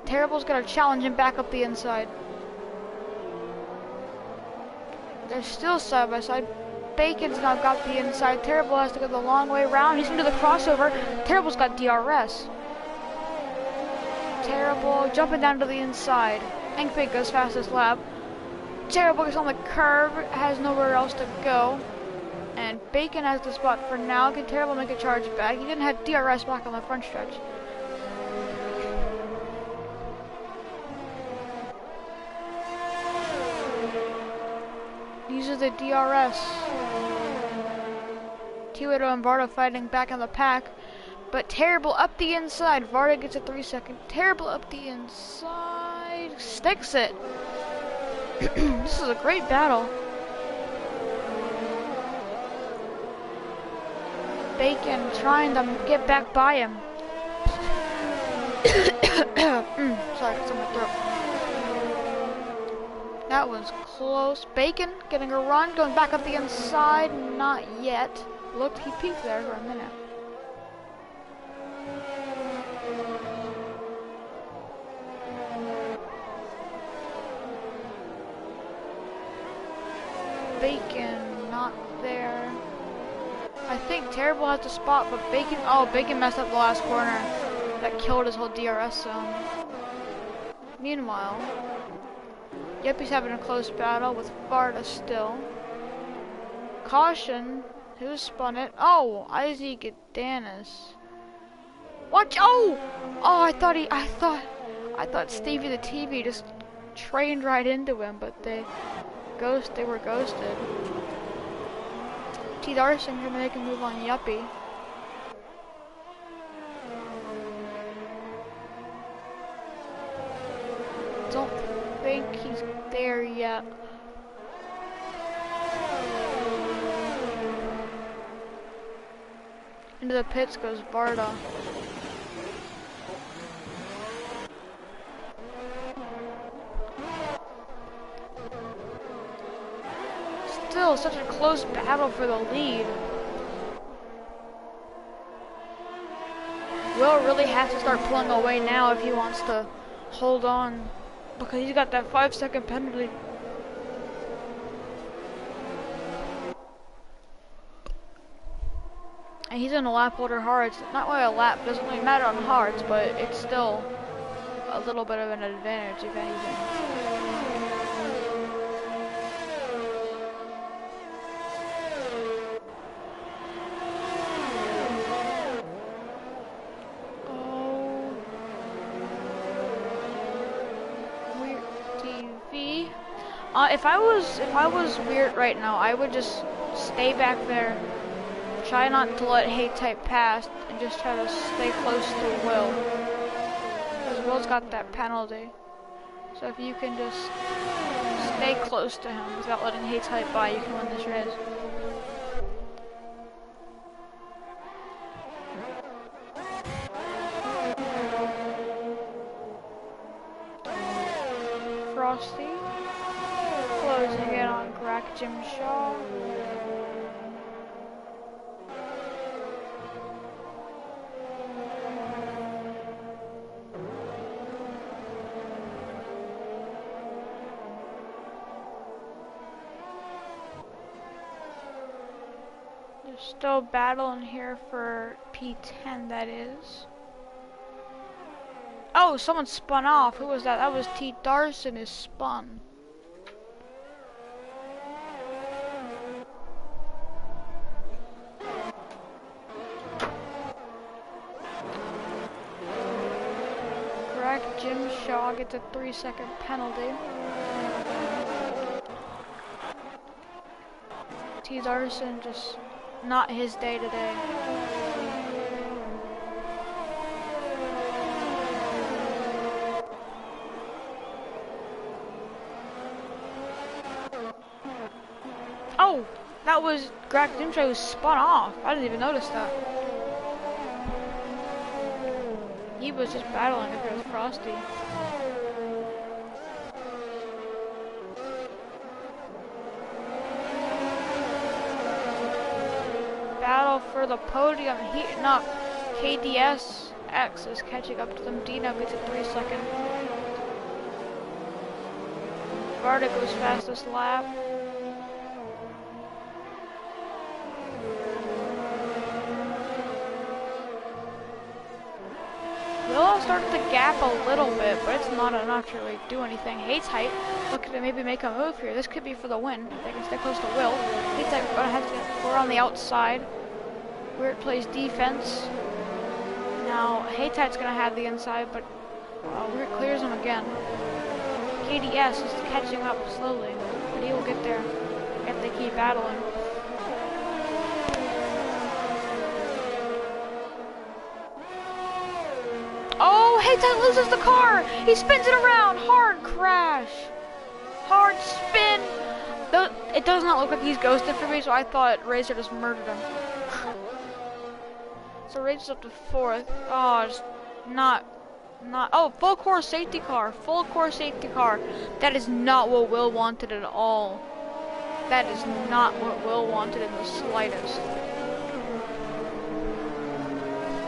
Terrible's gonna challenge him back up the inside. They're still side by side. Bacon's now got the inside. Terrible has to go the long way around. He's into the crossover. Terrible's got DRS. Terrible jumping down to the inside. Engpig goes fastest lap. Terrible gets on the curb, has nowhere else to go. And Bacon has the spot for now. Can Terrible make a charge back? He didn't have DRS back on the front stretch. Uses the DRS. T-Widow and Varda fighting back in the pack. But Terrible up the inside. Varda gets a 3-second. Terrible up the inside. Sticks it. This is a great battle. Bacon trying to get back by him. Sorry, it's in my throat. That was close. Bacon getting a run, going back up the inside. Not yet. Looked, he peeked there for a minute. Bacon not there. I think Terrible has the spot, but Bacon messed up the last corner. that killed his whole DRS zone. Meanwhile, Yuppie's having a close battle with Varda still. Caution, who spun it? Oh, Isaac Danis. Watch! Oh! Oh, I thought Stevie the TV just trained right into him, but they were ghosted. T. Darson gonna make a move on Yuppie. Don't think he's there yet. Into the pits goes Varda. Still such a close battle for the lead. Will really has to start pulling away now if he wants to hold on, because he's got that 5-second penalty. And he's in a lap older hards. Not really a lap, doesn't really matter on hards, but it's still a little bit of an advantage if anything. Oh, Weird TV. If I was Weird right now, I would just stay back there. Try not to let Hate Type pass and just try to stay close to Will. Because Will's got that penalty. So if you can just stay close to him without letting Hate Type by, you can win this race. Frosty. Closing in on Crack Jim Shaw. Still battling here for P10, that is. Oh, someone spun off. Who was that? That was T. Darson is spun. Correct. Jim Shaw gets a 3-second penalty. T. Darson just not his day today. Oh, that was Greg Dimshay who spun off. I didn't even notice that. He was just battling against Frosty. Battle for the podium, heating up. KDS X is catching up to them. Dino gets a 3-second. Varda goes fastest lap. Will started to gap a little bit, but it's not enough to really do anything. Hate's Height looking to maybe make a move here. This could be for the win. If they can stay close to Will. Hate's Height gonna have to. We're on the outside. Weird plays defense. Now Hate's Height's gonna have the inside, but Weird clears him again. KDS is catching up slowly, but he will get there if they keep battling. Oh, Haytime loses the car! He spins it around! Hard crash! Hard spin! It does not look like he's ghosted for me, so I thought Razor just murdered him. So Razor's up to 4th. Oh, just not, oh, full core safety car. Full core safety car. That is not what Will wanted at all. That is not what Will wanted in the slightest.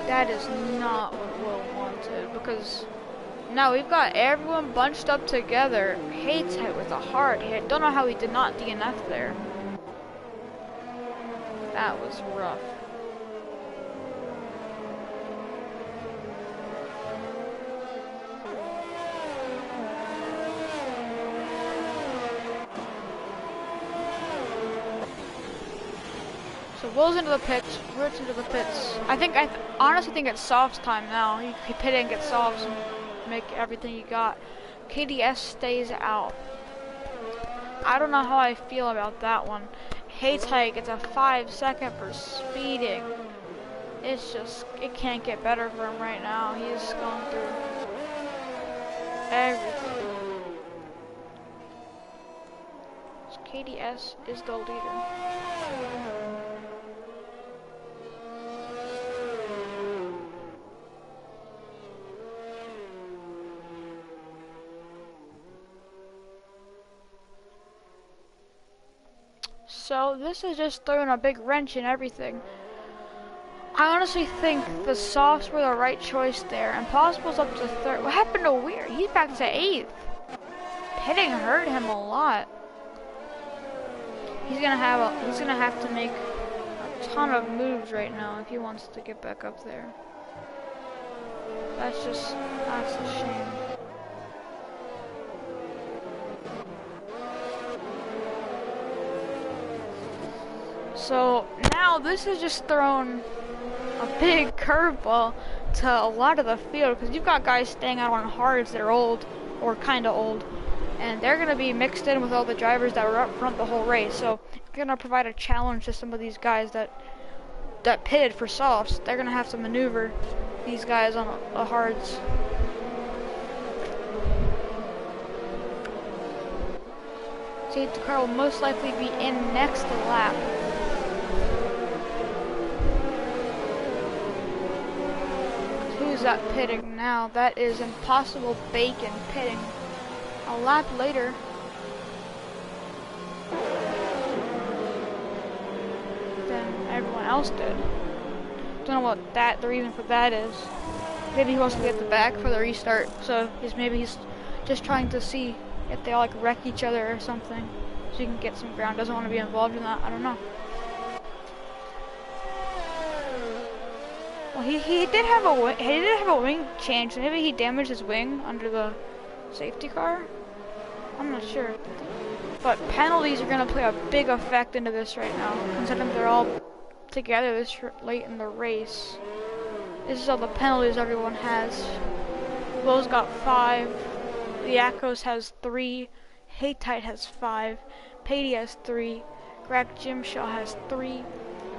That is not what Will wanted, because now we've got everyone bunched up together. Hates hit with a hard hit. Don't know how he did not DNF there. That was rough. Will's into the pits. Root's into the pits. I honestly think it's Soft's time now. He pit in, get Softs, and make everything he got. KDS stays out. I don't know how I feel about that one. Haytike gets a 5-second for speeding. It's just, it can't get better for him right now. He's going through everything. So KDS is the leader. So this is just throwing a big wrench in everything. I honestly think the Softs were the right choice there. Impossible's up to 3rd. What happened to Weir? He's back to 8th. Pitting hurt him a lot. He's gonna have to make a ton of moves right now if he wants to get back up there. That's a shame. So now this has just thrown a big curveball to a lot of the field, because you've got guys staying out on hards that are old or kind of old, and they're going to be mixed in with all the drivers that were up front the whole race. So it's going to provide a challenge to some of these guys that pitted for softs. They're going to have to maneuver these guys on the hards. Safety car will most likely be in next lap. Who's that pitting now? That is Impossible Bacon pitting a lap later. Than everyone else did. Don't know what the reason for that is. Maybe he wants to get the back for the restart, so maybe he's just trying to see if they all like wreck each other or something, so he can get some ground. Doesn't want to be involved in that. I don't know. Well, he did have a wing change. So maybe he damaged his wing under the safety car. I'm not sure. But penalties are gonna play a big effect into this right now, considering they're all together this late in the race. This is all the penalties everyone has. Will's got 5. Yakos has 3. Haytite has 5. Patey has 3. Greg Jimshaw has 3.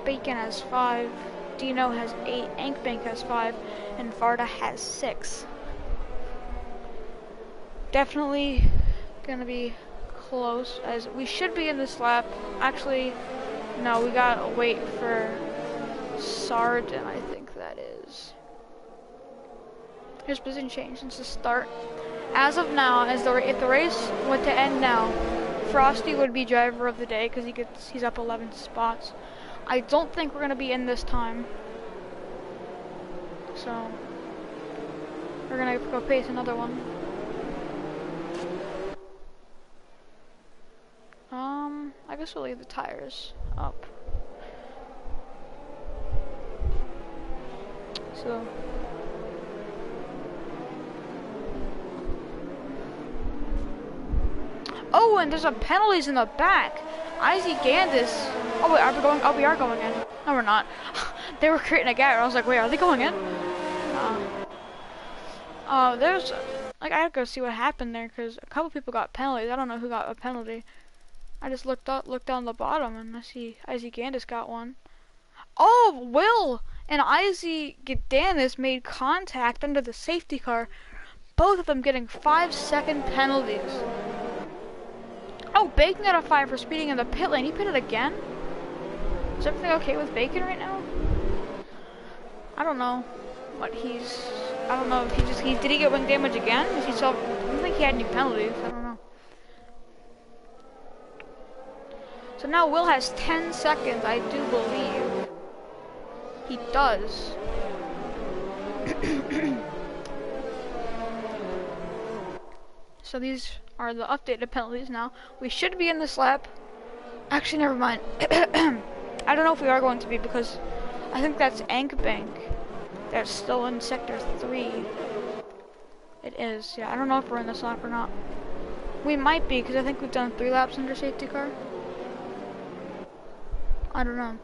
Bacon has 5. Dino has 8. Ankbank has 5. And Varda has 6. Definitely gonna be close, as we should be in this lap. Actually, no, we gotta wait for Sargent, I think that is. His position change since the start. As of now, if the race were to end now, Frosty would be driver of the day because he's up 11 spots. I don't think we're gonna be in this time, so we're gonna go pace another one. I guess we'll leave the tires up. So. Oh, and there's a penalties in the back. Izzy Gandis. Oh wait, are we going? Oh, we are going in. No, we're not. They were creating a gap. I was like, wait, are they going in? There's like, I have to go see what happened there, because a couple people got penalties. I don't know who got a penalty. I just looked down the bottom, and I see Izzy Gandis got one. Oh, Will and Izzy Gandis made contact under the safety car. Both of them getting 5-second penalties. Oh, Bacon got a 5 for speeding in the pit lane. He pitted again? Is everything okay with Bacon right now? I don't know what I don't know if did he get wing damage again? I don't think he had any penalties. I don't know. So now Will has 10 seconds, I do believe. He does. So these are the updated penalties now. We should be in this lap. Actually, never mind. I don't know if we are going to be, because I think that's Ankbank. That's still in sector 3. It is, yeah. I don't know if we're in this lap or not. We might be, because I think we've done 3 laps under safety car. I don't know.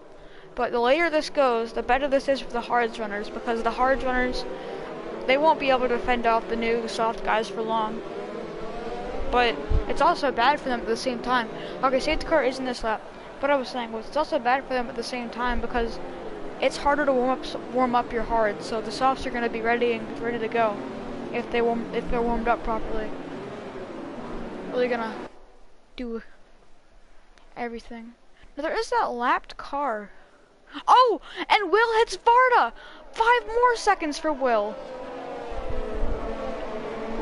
But the later this goes, the better this is for the hards runners, because the hards runners, they won't be able to fend off the new soft guys for long. But it's also bad for them at the same time. Okay, safety car isn't this lap. What I was saying was it's also bad for them at the same time because it's harder to warm up your hards, so the softs are going to be ready to go if they're warmed up properly. Really gonna do everything. Now there is that lapped car. Oh, and Will hits Varda. 5 more seconds for Will.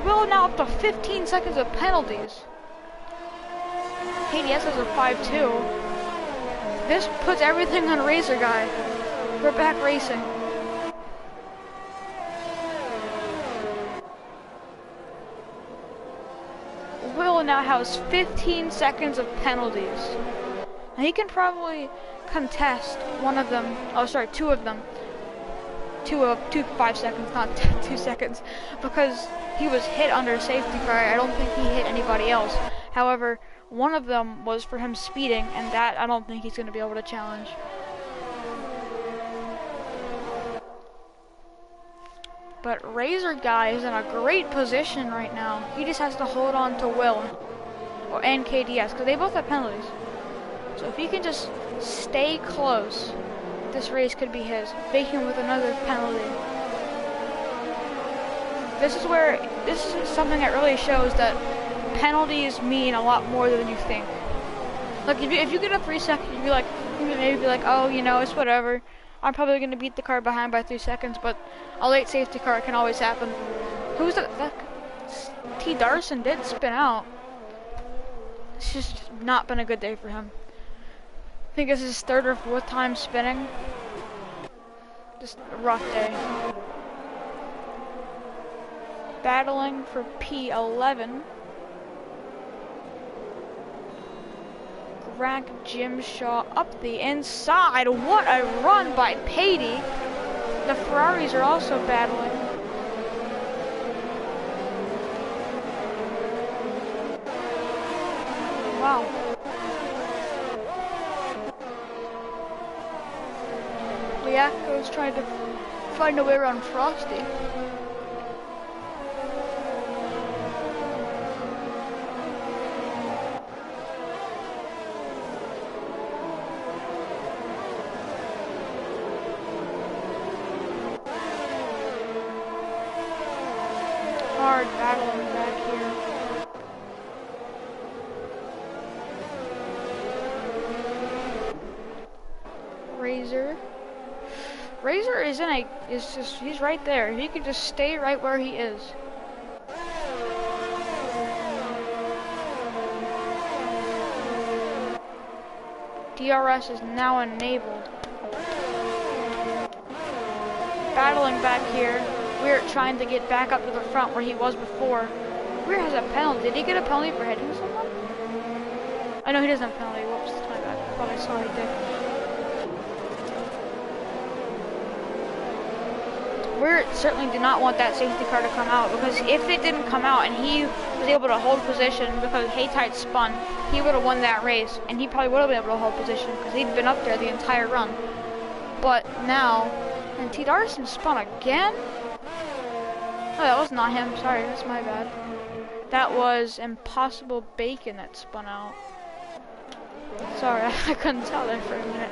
Will now up to 15 seconds of penalties. KDS has a 5-2. This puts everything on Razor Guy. We're back racing. Will now has 15 seconds of penalties. Now he can probably contest one of them. Oh, sorry, two of them. Two 5 seconds, not 2 seconds, because he was hit under safety car. I don't think he hit anybody else. However, one of them was for him speeding, and that I don't think he's going to be able to challenge. But Razor Guy is in a great position right now. He just has to hold on to Will and KDS, because they both have penalties. So if he can just stay close, this race could be his. Bacon with another penalty. This is something that really shows that penalties mean a lot more than you think. Like if you get a 3 second, you maybe be like, oh, you know, it's whatever. I'm probably gonna beat the car behind by 3 seconds, but a late safety car can always happen. Who's that? T. Darson did spin out. It's just not been a good day for him. I think this is his 3rd or 4th time spinning. Just a rough day. Battling for P11. Greg Jimshaw up the inside. What a run by Patey. The Ferraris are also battling. Wow. Liaco's trying to find a way around Frosty. Hard battling back here. Razor he's right there. He could just stay right where he is. DRS is now enabled. Battling back here. We're trying to get back up to the front where he was before. Weir has a penalty. Did he get a penalty for hitting someone? I know he doesn't have a penalty. Whoops, that's my bad. I thought I saw he did. Weir certainly did not want that safety car to come out, because if it didn't come out and he was able to hold position because Haytide spun, he would have won that race, and he probably would have been able to hold position because he'd been up there the entire run. But now, and T. Darson spun again? Oh, that was not him. Sorry, that's my bad. That was Impossible Bacon that spun out. Sorry, I couldn't tell there for a minute.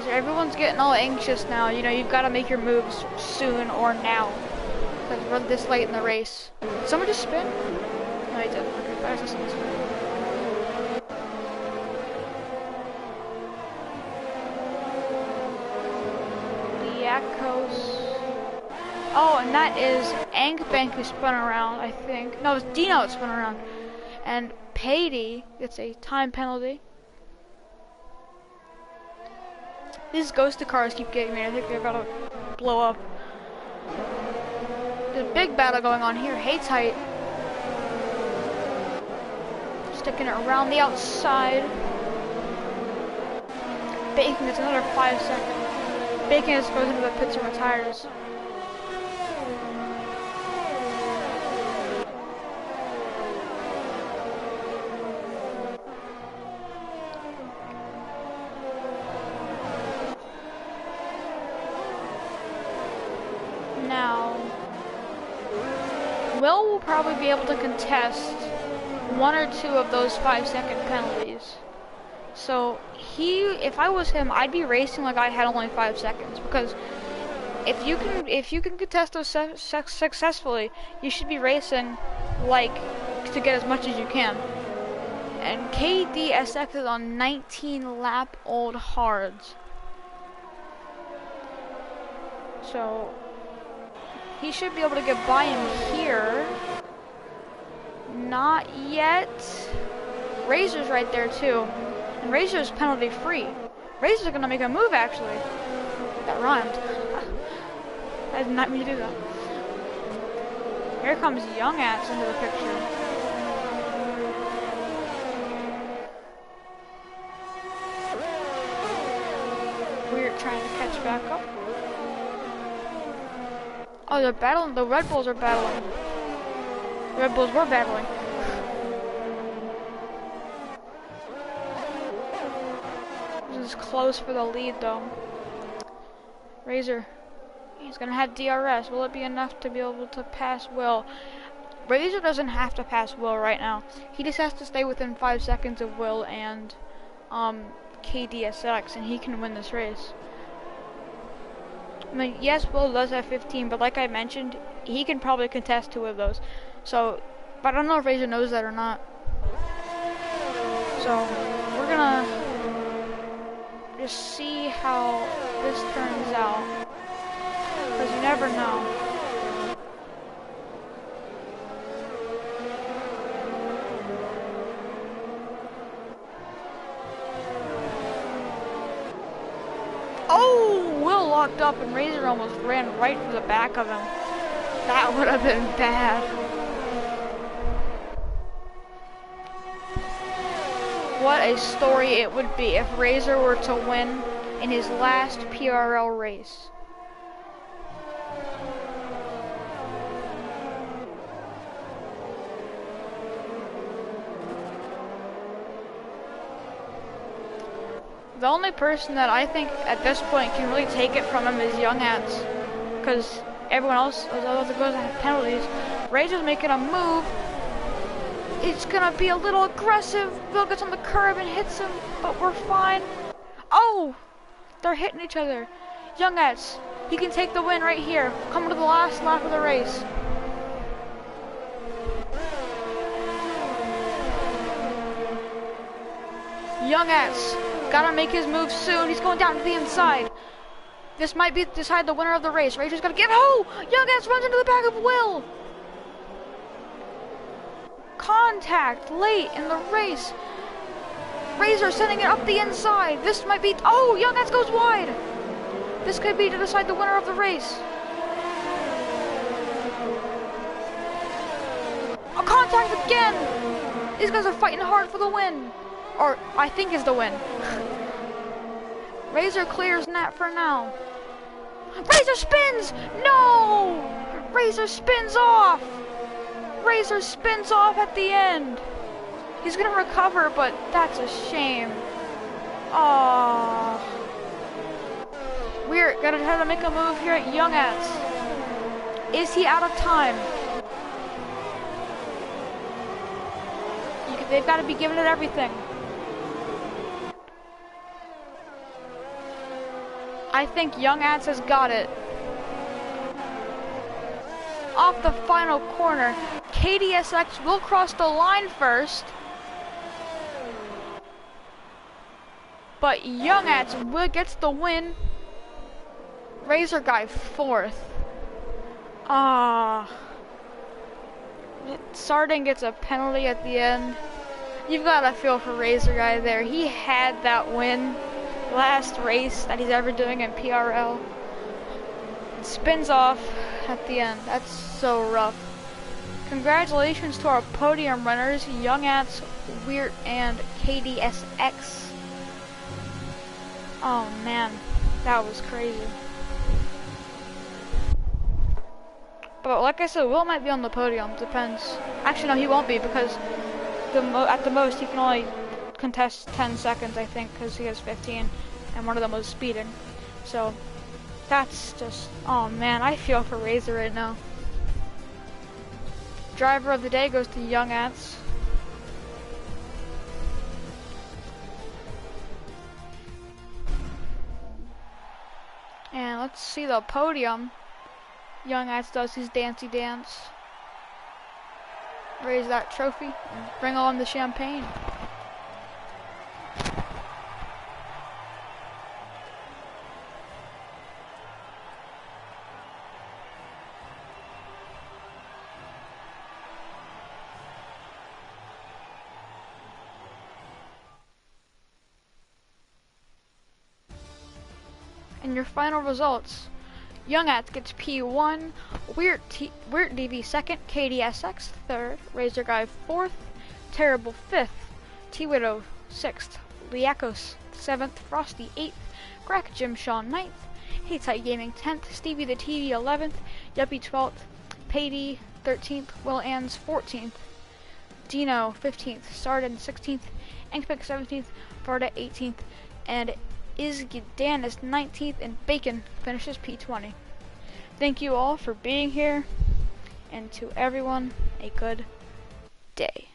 Everyone's getting all anxious now. You know, you've got to make your moves soon or now. Because we're this late in the race. Did someone just spin? No, he didn't. Okay, I was just gonna spin. Oh, and that is Ankbank who spun around, I think. No, it was Dino that spun around. And Patey gets a time penalty. These ghosted cars keep getting me. I think they're about to blow up. There's a big battle going on here. Haytide sticking it around the outside. Bacon gets another 5 seconds. Bacon just goes into the pits and retires. Will probably be able to contest one or two of those 5-second penalties. So if I was him, I'd be racing like I had only 5 seconds, because if you can contest those successfully, you should be racing like to get as much as you can. And KDSX is on 19 lap old hards. So he should be able to get by him here. Not yet. Razor's right there too. And Razor's penalty free. Razor's gonna make a move actually. That rhymed. I did not mean to do that. Here comes Young Ats into the picture. We're trying to catch back up. Oh, they're battling. The Red Bulls are battling. The Red Bulls were battling. This is close for the lead, though. Razor. He's gonna have DRS. Will it be enough to be able to pass Will? Razor doesn't have to pass Will right now. He just has to stay within 5 seconds of Will and KDSX, and he can win this race. I mean, yes, Will does have 15, but like I mentioned, he can probably contest 2 of those. So, but I don't know if Razor knows that or not. So, we're gonna just see how this turns out, because you never know. Oh, Will locked up and Razor almost ran right for the back of him. That would have been bad. What a story it would be if Razor were to win in his last PRL race. The only person that I think at this point can really take it from him is Young Ats, because everyone else, those other girls have penalties. Razor's making a move. It's gonna be a little aggressive. Will gets on the curb and hits him, but we're fine. Oh, they're hitting each other. Young Ats, he can take the win right here. Coming to the last lap of the race. Young Ats gotta make his move soon. He's going down to the inside. This might decide the winner of the race. Razor's gotta get. Oh! Young Ats runs into the back of Will. Contact late in the race. Razor sending it up the inside. This might be. Oh! Young Ats goes wide. This could be to decide the winner of the race. A contact again. These guys are fighting hard for the win. Or, I think is the win. Razor clears net for now. Razor spins! No! Razor spins off! Razor spins off at the end. He's gonna recover, but that's a shame. Aww. We're gonna try to make a move here at Young Ats. Is he out of time? They've got to be giving it everything. I think Young Ats has got it. Off the final corner, KDSX will cross the line first, but Young Ats gets the win. Razor guy fourth. Sardin gets a penalty at the end. You've got to feel for Razor guy there. He had that win. Last race that he's ever doing in PRL. Spins off at the end. That's so rough. Congratulations to our podium runners, Young Ats, Weird, and KDSX. Oh man, that was crazy. But like I said, Will might be on the podium. Depends. Actually, no, he won't be, because at the most he can only contest 10 seconds, I think, because he has 15, and one of them was speeding. So that's just, oh man, I feel for Razor right now. Driver of the day goes to Young Ants. And let's see the podium. Young Ants does his dancey dance. Raise that trophy and bring on the champagne. And your final results. Young Ats gets P1, Weird DV 2nd, KDSX 3rd, Razor Guy 4th, Terrible 5th, T-Widow 6th, Liakos 7th, Frosty 8th, Crack Jim Sean 9th, Haytight Gaming 10th, Stevie the TV 11th, Yuppie 12th, Paydy 13th, Will Ann's 14th, Dino 15th, Sardin 16th, Inkpick 17th, Varda 18th, and Isgidanis 19th, and Bacon finishes P20. Thank you all for being here, and to everyone, a good day.